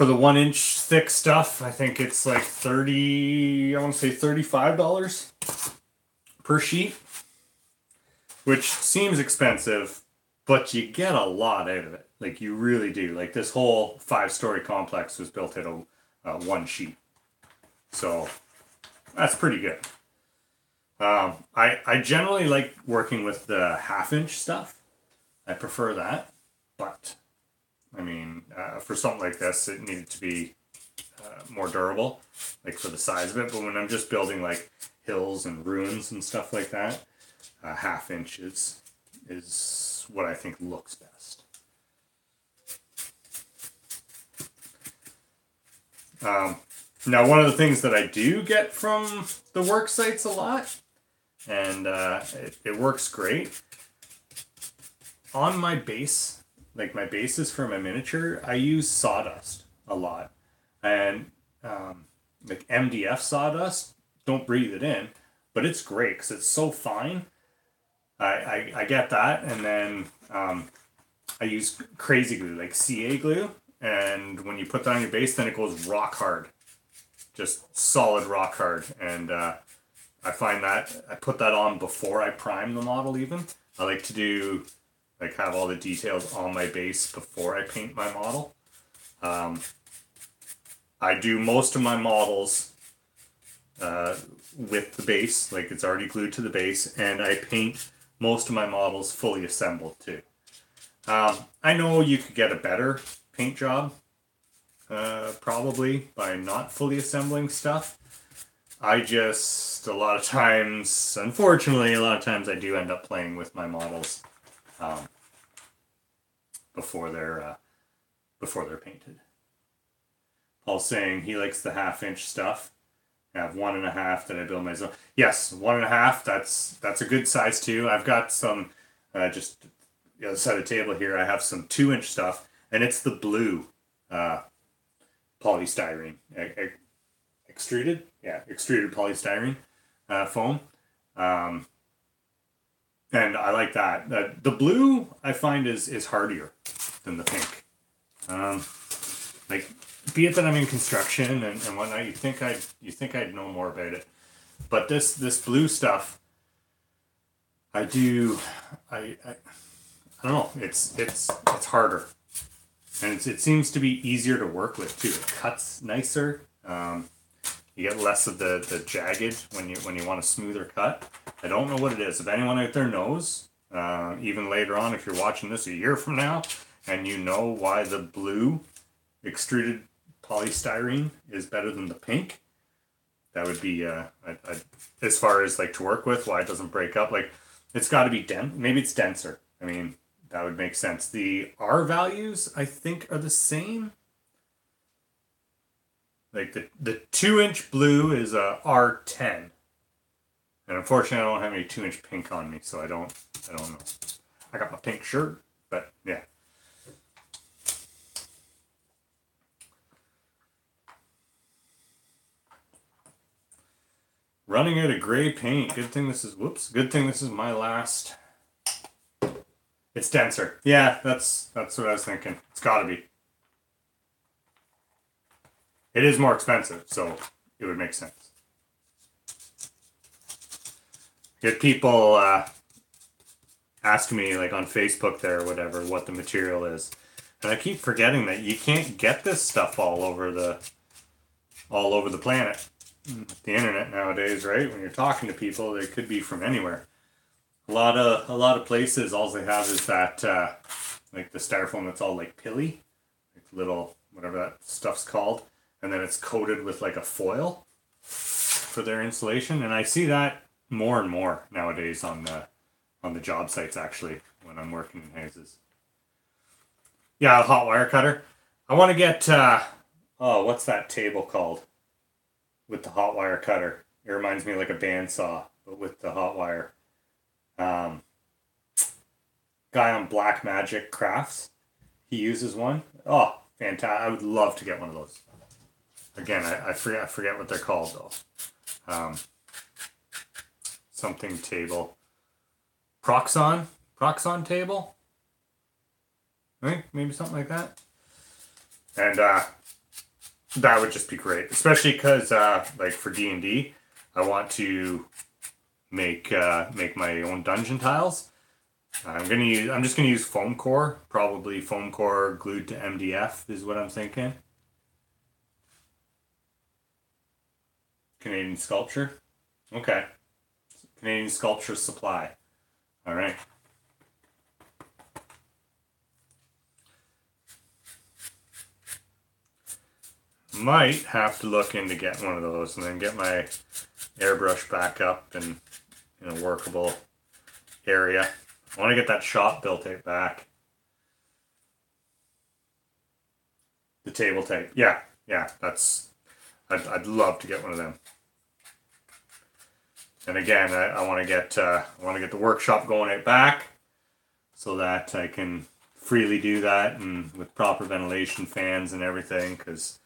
the 1-inch thick stuff, I think it's like $35 per sheet, which seems expensive, but you get a lot out of it. Like you really do. Like this whole 5-story complex was built out of one sheet. So that's pretty good. I generally like working with the 1/2-inch stuff. I prefer that. But, I mean, for something like this, it needed to be more durable, like for the size of it. But when I'm just building like hills and ruins and stuff like that, 1/2 inch is what I think looks best. Now, one of the things that I do get from the work sites a lot, and it works great, on my base, like my bases for my miniature, I use sawdust a lot. And like MDF sawdust, don't breathe it in, but it's great because it's so fine. I get that, and then I use crazy glue, like CA glue, and when you put that on your base, then it goes rock hard. Just solid rock hard, and I find that I put that on before I prime the model. Even I like to do have all the details on my base before I paint my model. I do most of my models with the base, like it's already glued to the base, and I paint most of my models fully assembled too. I know you could get a better paint job. Probably by not fully assembling stuff. A lot of times, unfortunately, I do end up playing with my models before they're painted. Paul's saying he likes the 1/2 inch stuff. I have 1.5 that I build myself. Yes, 1.5. That's a good size too. I've got some just the other side of the table here. I have some 2-inch stuff, and it's the blue. Polystyrene, extruded polystyrene foam, and I like that. The blue I find is hardier than the pink. Like, be it that I'm in construction and whatnot, you think I'd know more about it, but this blue stuff, I don't know. It's harder. And it seems to be easier to work with too. It cuts nicer. You get less of the jagged when you want a smoother cut. I don't know what it is. If anyone out there knows, even later on, if you're watching this a year from now, and you know why the blue extruded polystyrene is better than the pink, that would be as far as like to work with, why it doesn't break up. Like, it's got to be dense. Maybe it's denser. I mean, that would make sense. The R values, I think, are the same. Like the 2-inch blue is a R10. And unfortunately, I don't have any 2-inch pink on me, so I don't know. I got my pink shirt, but yeah. Running out of gray paint. Good thing this is my last. It's denser. Yeah, that's what I was thinking. It's got to be. It is more expensive, so it would make sense. Get people asking me, like, on Facebook there or whatever, what the material is. And I keep forgetting that you can't get this stuff all over the planet. The internet nowadays, right? When you're talking to people, they could be from anywhere. A lot of places, all they have is that like the styrofoam that's all like pilly, like little whatever that stuff's called, and then it's coated with like a foil for their insulation. And I see that more and more nowadays on the job sites, actually, when I'm working in houses. Yeah, a hot wire cutter. I want to get what's that table called? With the hot wire cutter. It reminds me of like a bandsaw, but with the hot wire. Guy on Black Magic Crafts, he uses one. Oh, fantastic. I would love to get one of those. Again, I forget what they're called though. Something table. Proxon table? Right? Maybe something like that. And that would just be great, especially because like for D&D, I want to make my own dungeon tiles. I'm just gonna use foam core, probably foam core glued to MDF is what I'm thinking. Canadian Sculpture, okay. Canadian Sculpture Supply. All right. Might have to look into getting one of those and then get my airbrush back up and in a workable area. I want to get that shop built out back. The table tape. Yeah, that's. I'd love to get one of them. And again, I want to get the workshop going out back, so that I can freely do that and with proper ventilation fans and everything. Because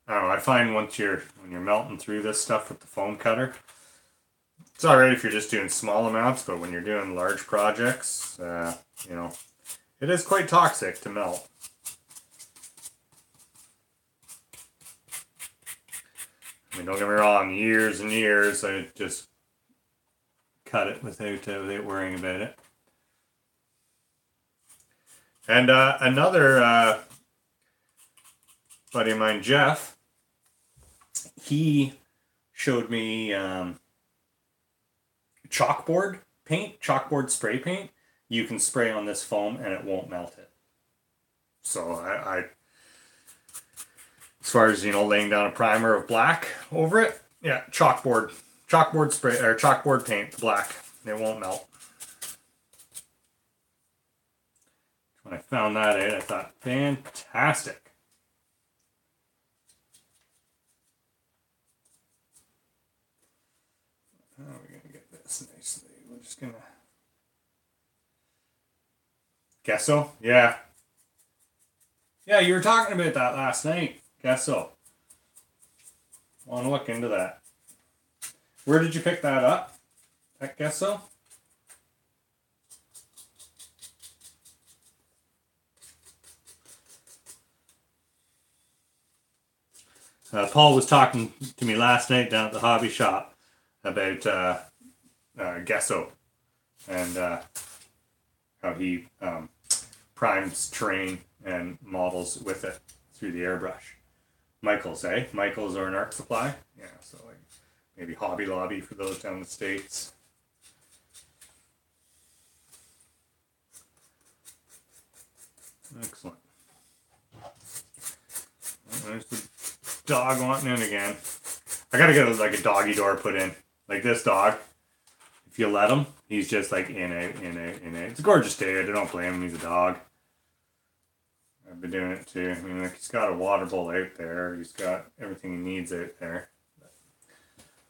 I don't know, I find when you're melting through this stuff with the foam cutter, it's alright if you're just doing small amounts, but when you're doing large projects, it is quite toxic to melt. I mean, don't get me wrong, years and years, I just cut it without worrying about it. And another buddy of mine, Jeff, he showed me chalkboard spray paint. You can spray on this foam and it won't melt it. So I as far as, laying down a primer of black over it, yeah, chalkboard spray or chalkboard paint, black, it won't melt. When I found that out, I thought, fantastic. How are we gonna get this nicely? We're just gonna Gesso, yeah. Yeah, you were talking about that last night. Gesso. I want to look into that. Where did you pick that up? At Gesso? Paul was talking to me last night down at the hobby shop about Gesso and how he primes terrain and models with it through the airbrush. Michaels, eh? Michaels or an Arc Supply. Yeah, so like maybe Hobby Lobby for those down the States. Excellent. There's the dog wanting in again. I gotta get like a doggy door put in. Like this dog, if you let him, he's just like in out, in out, in out. It's a gorgeous day. I don't blame him. He's a dog. I've been doing it too. I mean, like he's got a water bowl out there. He's got everything he needs out there.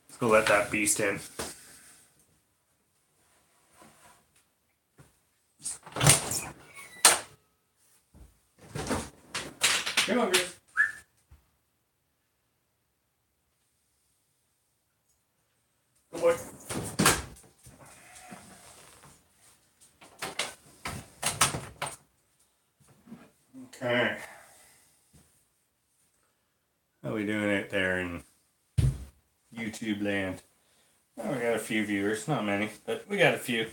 Let's go let that beast in. Come on, Grace. Good boy. Okay. How are we doing out there in YouTube land? Oh, we got a few viewers. Not many, but we got a few.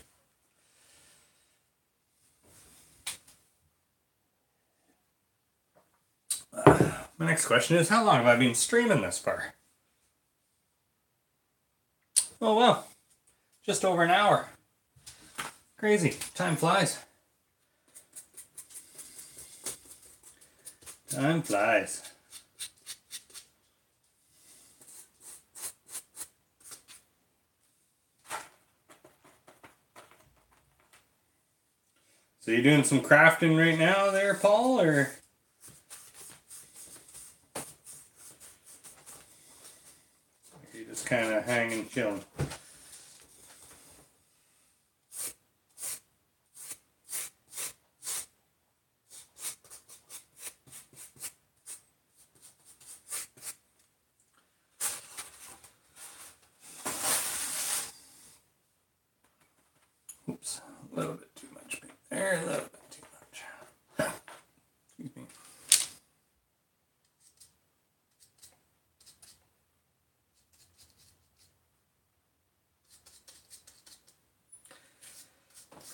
My next question is, how long have I been streaming this far? Oh, well. Just over an hour. Crazy. Time flies. Time flies. So you doing some crafting right now there, Paul, or? You just kind of hanging, chilling? Oops, a little bit too much paint there, a little bit too much. Excuse me.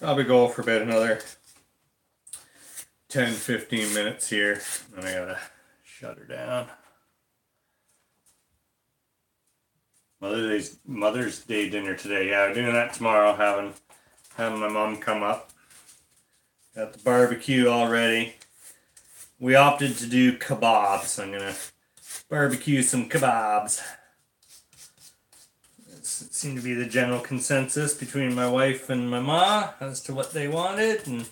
Probably go for about another 10-15 minutes here. Then I gotta shut her down. Mother's Day dinner today. Yeah, I'm doing that tomorrow. Having my mom come up. Got the barbecue already. We opted to do kebabs. I'm gonna barbecue some kebabs. It seemed to be the general consensus between my wife and my ma as to what they wanted, and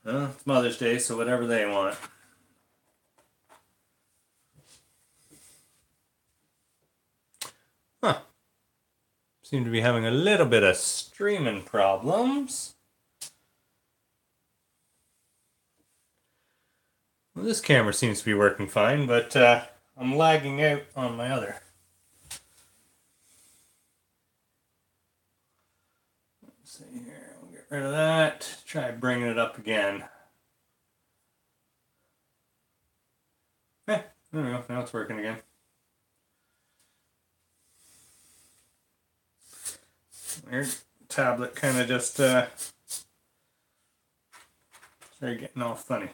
well, it's Mother's Day, so whatever they want. Huh. Seem to be having a little bit of streaming problems. Well, this camera seems to be working fine, but I'm lagging out on my other. Let's see here. We'll get rid of that. Try bringing it up again. There we go. Now it's working again. Weird. Tablet kind of just started getting all funny.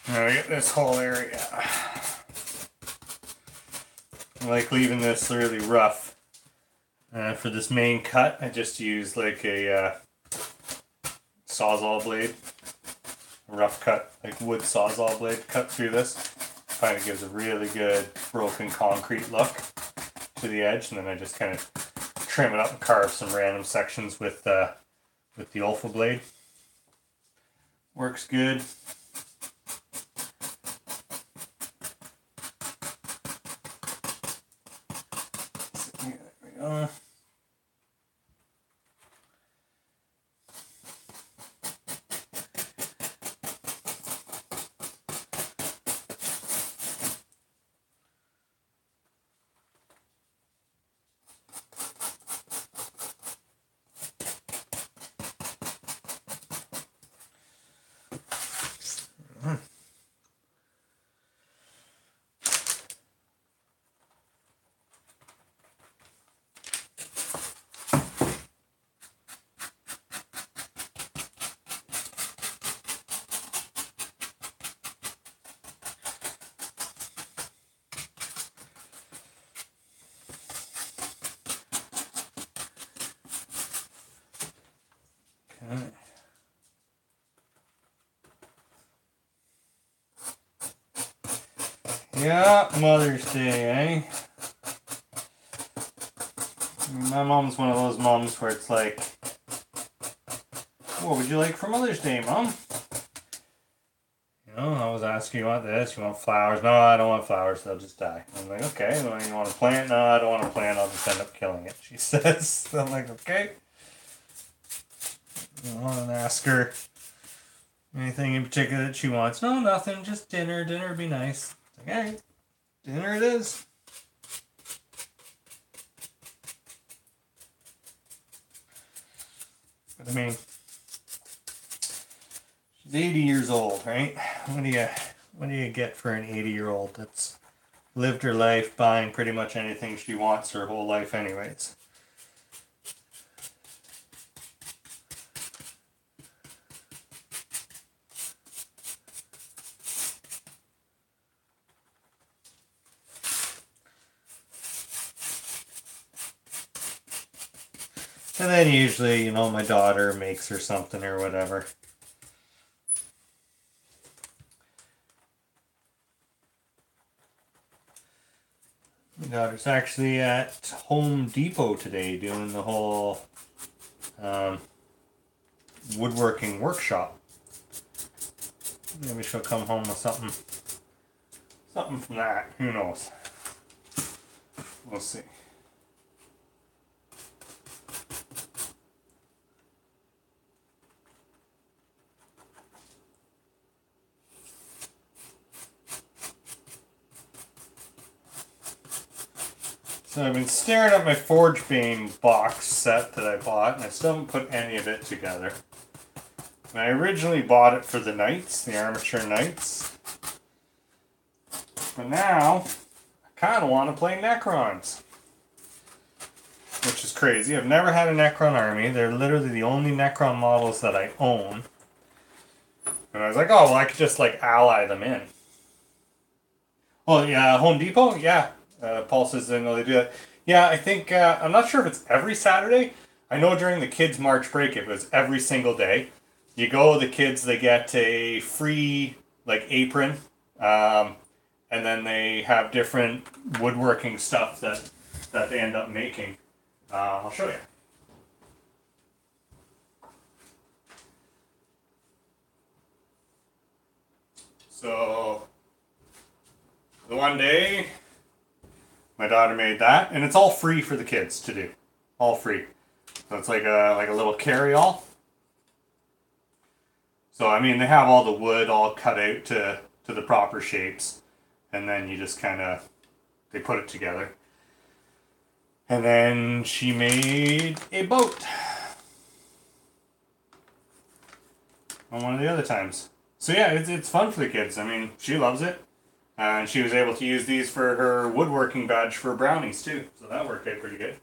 Now we get this whole area. I like leaving this really rough. For this main cut, I just use like a Sawzall blade. A rough cut, like wood Sawzall blade cut through this. I find it gives a really good broken concrete look to the edge, and then I just kind of trim it up and carve some random sections with the Olfa blade. Works good. There we go. Yeah, Mother's Day, eh? My mom's one of those moms where it's like, what would you like for Mother's Day, Mom? You know, I was asking, you want this? You want flowers? No, I don't want flowers. They'll just die. I'm like, okay. Well, you want a plant? No, I don't want a plant. I'll just end up killing it, she says. I'm like, okay. I want to ask her anything in particular that she wants. No, nothing. Just dinner. Dinner would be nice. Like, all right. Dinner it is. But I mean, she's 80 years old, right? What do you get for an 80-year-old that's lived her life buying pretty much anything she wants her whole life anyways? And then usually, you know, my daughter makes her something or whatever. My daughter's actually at Home Depot today doing the whole woodworking workshop. Maybe she'll come home with something from that. Who knows? We'll see. So I've been staring at my ForgeBane box set that I bought, and I still haven't put any of it together. And I originally bought it for the knights, the armature knights. But now, I kind of want to play Necrons. Which is crazy. I've never had a Necron army. They're literally the only Necron models that I own. And I was like, oh, well, I could just, like, ally them in. Oh, yeah, Home Depot? Yeah. Paul says they know they do that. Yeah, I think, I'm not sure if it's every Saturday. I know during the kids' March break, it was every single day. You go, the kids, they get a free, like, apron. And then they have different woodworking stuff that they end up making. I'll show you. So, the one day, my daughter made that, and it's all free for the kids to do. All free. So it's like a little carry-all. So I mean, they have all the wood all cut out to the proper shapes, and then you just kind of they put it together. And then she made a boat on one of the other times. So yeah, it's fun for the kids. I mean, she loves it. And she was able to use these for her woodworking badge for brownies too. So that worked out pretty good.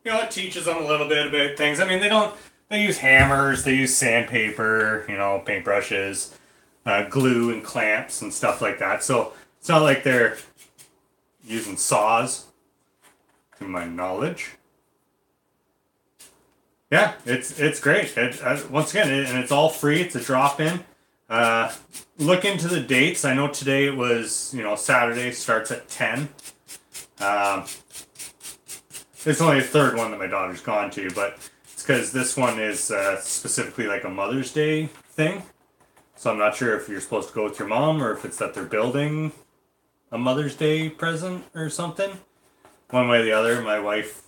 You know, it teaches them a little bit about things. I mean, they use hammers, they use sandpaper, you know, paintbrushes, glue and clamps and stuff like that. So it's not like they're using saws, to my knowledge. Yeah, it's great. Once again, and it's all free. It's a drop-in. Look into the dates. I know today it was, you know, Saturday starts at 10. It's only the third one that my daughter's gone to, but it's because this one is specifically like a Mother's Day thing. So I'm not sure if you're supposed to go with your mom or if it's that they're building a Mother's Day present or something. One way or the other, my wife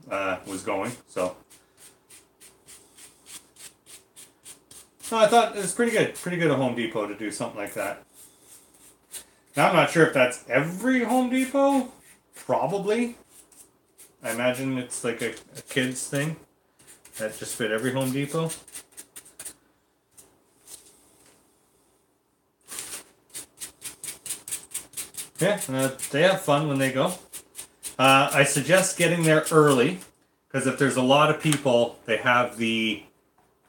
was going, so. No, I thought it was pretty good. Pretty good at Home Depot to do something like that. Now, I'm not sure if that's every Home Depot. Probably. I imagine it's like a kid's thing that just fit every Home Depot. Yeah, they have fun when they go. I suggest getting there early, because if there's a lot of people, they have the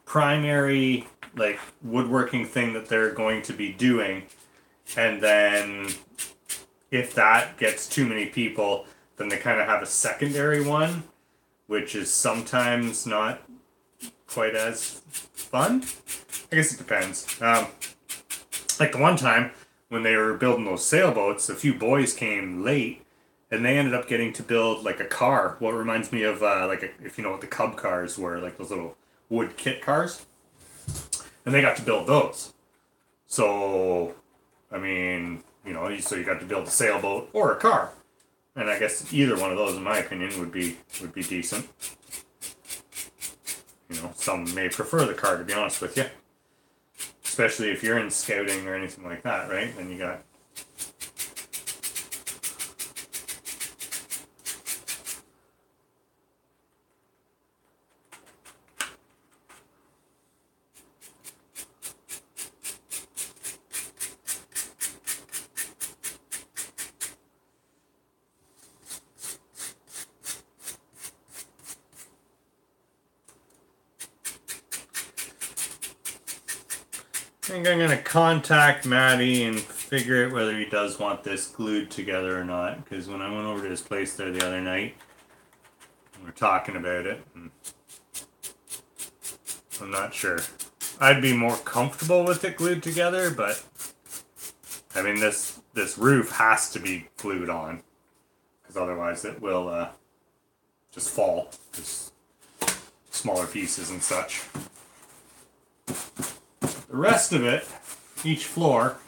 primary like woodworking thing that they're going to be doing, and then if that gets too many people, then they kind of have a secondary one which is sometimes not quite as fun. I guess it depends. Like the one time when they were building those sailboats, a few boys came late, and they ended up getting to build like a car. What reminds me of if you know what the Cub cars were, like those little wood kit cars, and they got to build those. So, I mean, so you got to build a sailboat or a car, and I guess either one of those, in my opinion, would be decent. Some may prefer the car, to be honest with you. Especially if you're in scouting or anything like that, right? Then you got... I think I'm going to contact Matty and figure out whether he does want this glued together or not. Because when I went over to his place there the other night, we were talking about it. And I'm not sure. I'd be more comfortable with it glued together, but I mean, this roof has to be glued on. Because otherwise it will just fall. Just smaller pieces and such. The rest of it, each floor,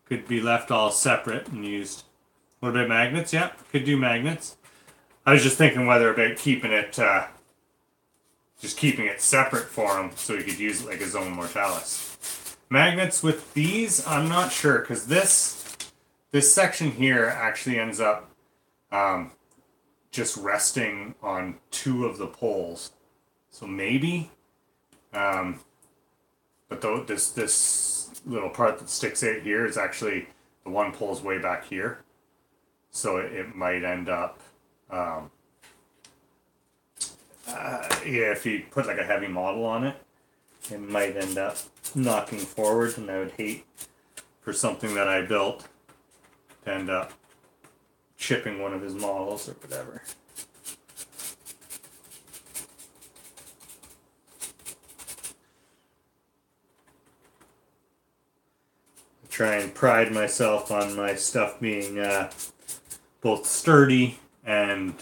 could be left all separate and used. A little bit of magnets, yeah, could do magnets. I was just thinking whether about keeping it, just keeping it separate for him so he could use it like his own Mortalis. Magnets with these, I'm not sure, because this section here actually ends up just resting on two of the poles. So maybe... But this little part that sticks out here is actually, the one pole's way back here. So it might end up, if you put like a heavy model on it, it might end up knocking forward, and I would hate for something that I built to end up chipping one of his models or whatever. Try and pride myself on my stuff being both sturdy and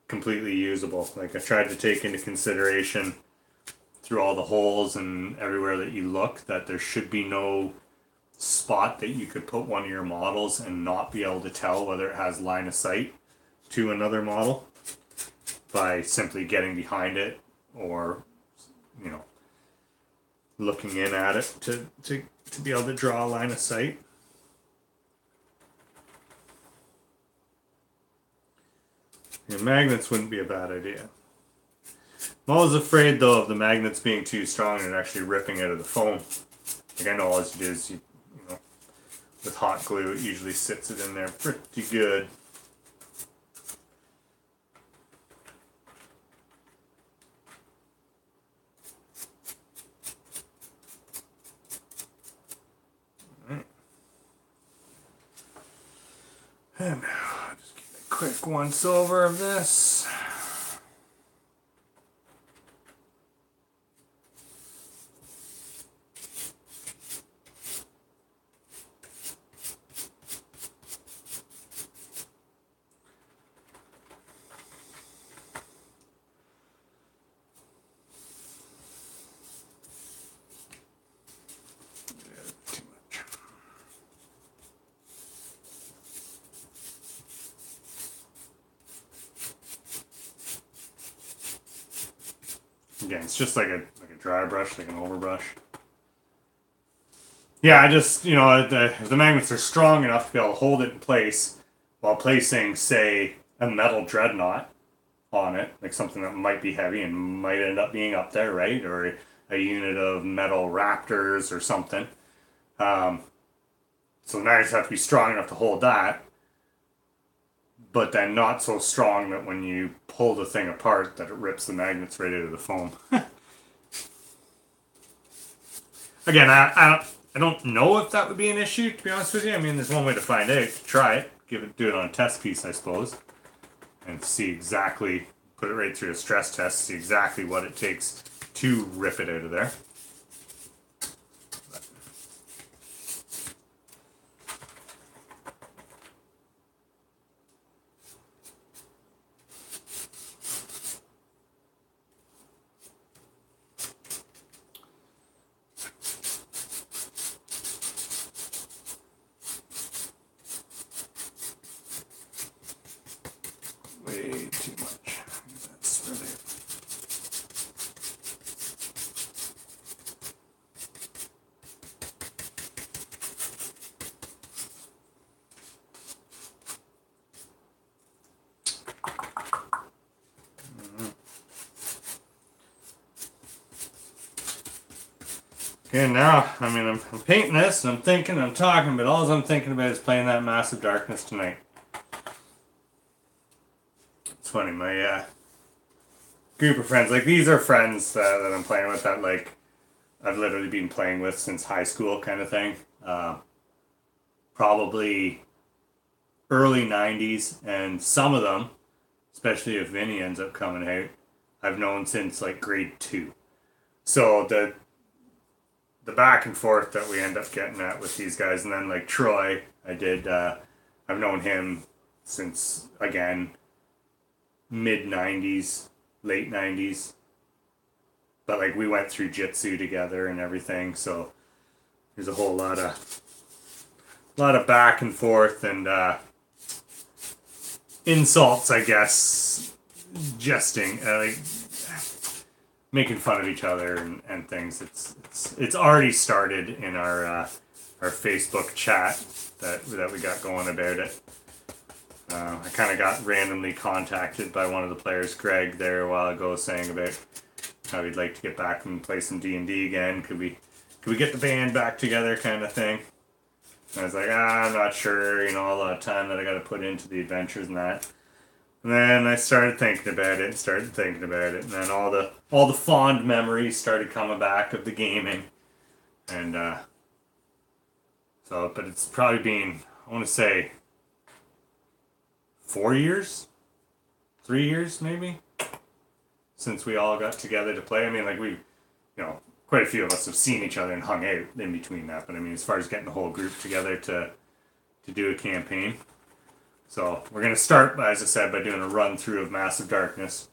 completely usable. Like, I tried to take into consideration through all the holes and everywhere that you look that there should be no spot that you could put one of your models and not be able to tell whether it has line of sight to another model by simply getting behind it or, looking in at it to be able to draw a line of sight. Magnets wouldn't be a bad idea. I'm always afraid, though, of the magnets being too strong and actually ripping out of the foam. Like, I know all it is, with hot glue, it usually sits it in there pretty good. And now, just give a quick once over of this. Again, it's just like a dry brush, like an overbrush. Yeah, I just, if the magnets are strong enough to be able to hold it in place while placing, say, a metal dreadnought on it, like something that might be heavy and might end up being up there, right? Or a unit of metal raptors or something. So the magnets have to be strong enough to hold that, but then not so strong that when you pull the thing apart that it rips the magnets right out of the foam. Again, I don't know if that would be an issue, to be honest with you. I mean, there's one way to find out, to try it, do it on a test piece, I suppose, and see exactly, put it right through a stress test, see exactly what it takes to rip it out of there. Way too much. That's really it. Okay, now, I mean, I'm painting this, and I'm thinking, I'm talking, but all I'm thinking about is playing that Massive Darkness tonight. It's funny, my group of friends, like, these are friends that I'm playing with that, like, I've literally been playing with since high school kind of thing. Probably early 90s, and some of them, especially if Vinny ends up coming out, I've known since, like, grade 2. So the back and forth that we end up getting at with these guys, and then like Troy, I've known him since, again, mid 90s, late 90s, but like we went through jitsu together and everything, so there's a whole lot of back and forth and insults, I guess, jesting, like making fun of each other and things. It's already started in our Facebook chat that we got going about it. I kind of got randomly contacted by one of the players, Greg, there a while ago, saying about how he'd like to get back and play some D&D again. Could we get the band back together, kind of thing? And I was like, I'm not sure. You know, a lot of time that I got to put into the adventures and that. And then I started thinking about it, and then all the fond memories started coming back of the gaming, and but it's probably been, I want to say, 4 years, 3 years maybe, since we all got together to play. I mean, like quite a few of us have seen each other and hung out in between that, but I mean, as far as getting the whole group together to do a campaign. So we're going to start, as I said, by doing a run through of Massive Darkness.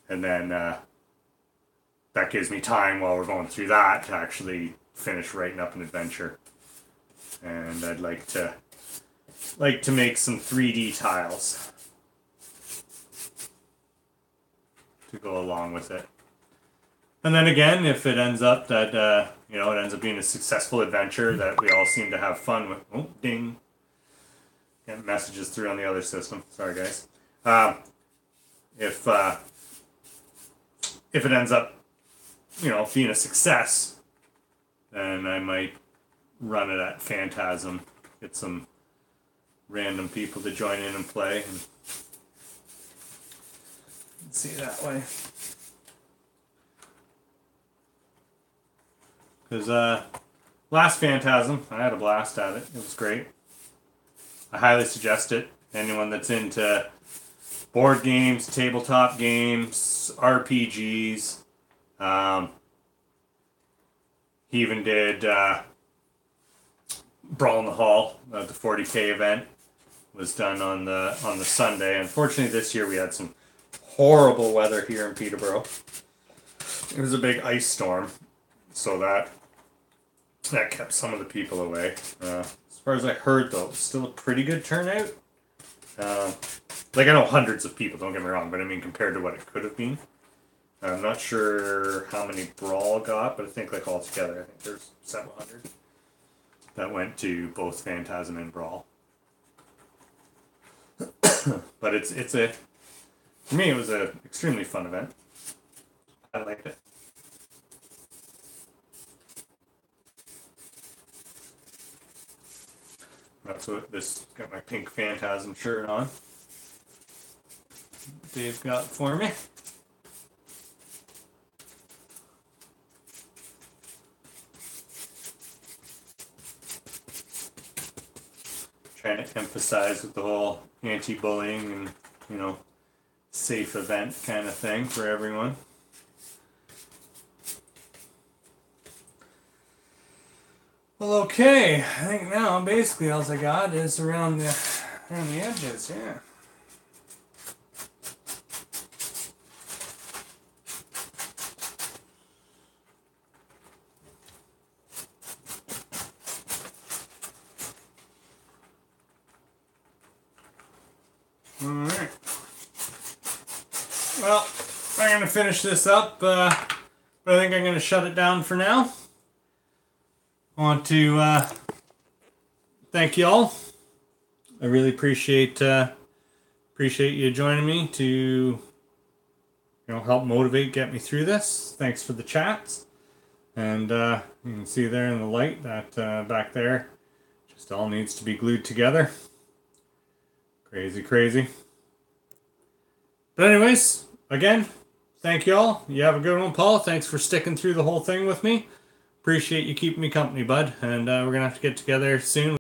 And then that gives me time while we're going through that to actually finish writing up an adventure. And I'd like to make some 3D tiles to go along with it. And then again, if it ends up that, it ends up being a successful adventure that we all seem to have fun with. Oh, ding. Getting messages through on the other system. Sorry, guys. If it ends up, being a success, then I might run it at Phantasm. Get some random people to join in and play. And see that way. Because last Phantasm, I had a blast at it. It was great. I highly suggest it. Anyone that's into board games, tabletop games, RPGs. He even did Brawl in the Hall, the 40K event was done on the Sunday. Unfortunately, this year we had some horrible weather here in Peterborough. It was a big ice storm, so that kept some of the people away. As far as I heard, though, it was still a pretty good turnout. I know hundreds of people, don't get me wrong, but I mean, compared to what it could have been. I'm not sure how many Brawl got, but I think, altogether, I think there's several hundred that went to both Phantasm and Brawl. But for me, it was an extremely fun event. I liked it. That's what this, got my pink Phantasm shirt on. Dave got for me. Trying to emphasize with the whole anti-bullying and, safe event kind of thing for everyone. Well, okay. I think now basically all I got is around the edges. Yeah. Alright. Well, I'm going to finish this up, but I think I'm going to shut it down for now. I want to thank y'all. I really appreciate you joining me to help motivate, get me through this. Thanks for the chats. And you can see there in the light that back there just all needs to be glued together. Crazy. But anyways, again, thank y'all. You have a good one, Paul. Thanks for sticking through the whole thing with me. Appreciate you keeping me company, bud. And we're going to have to get together soon.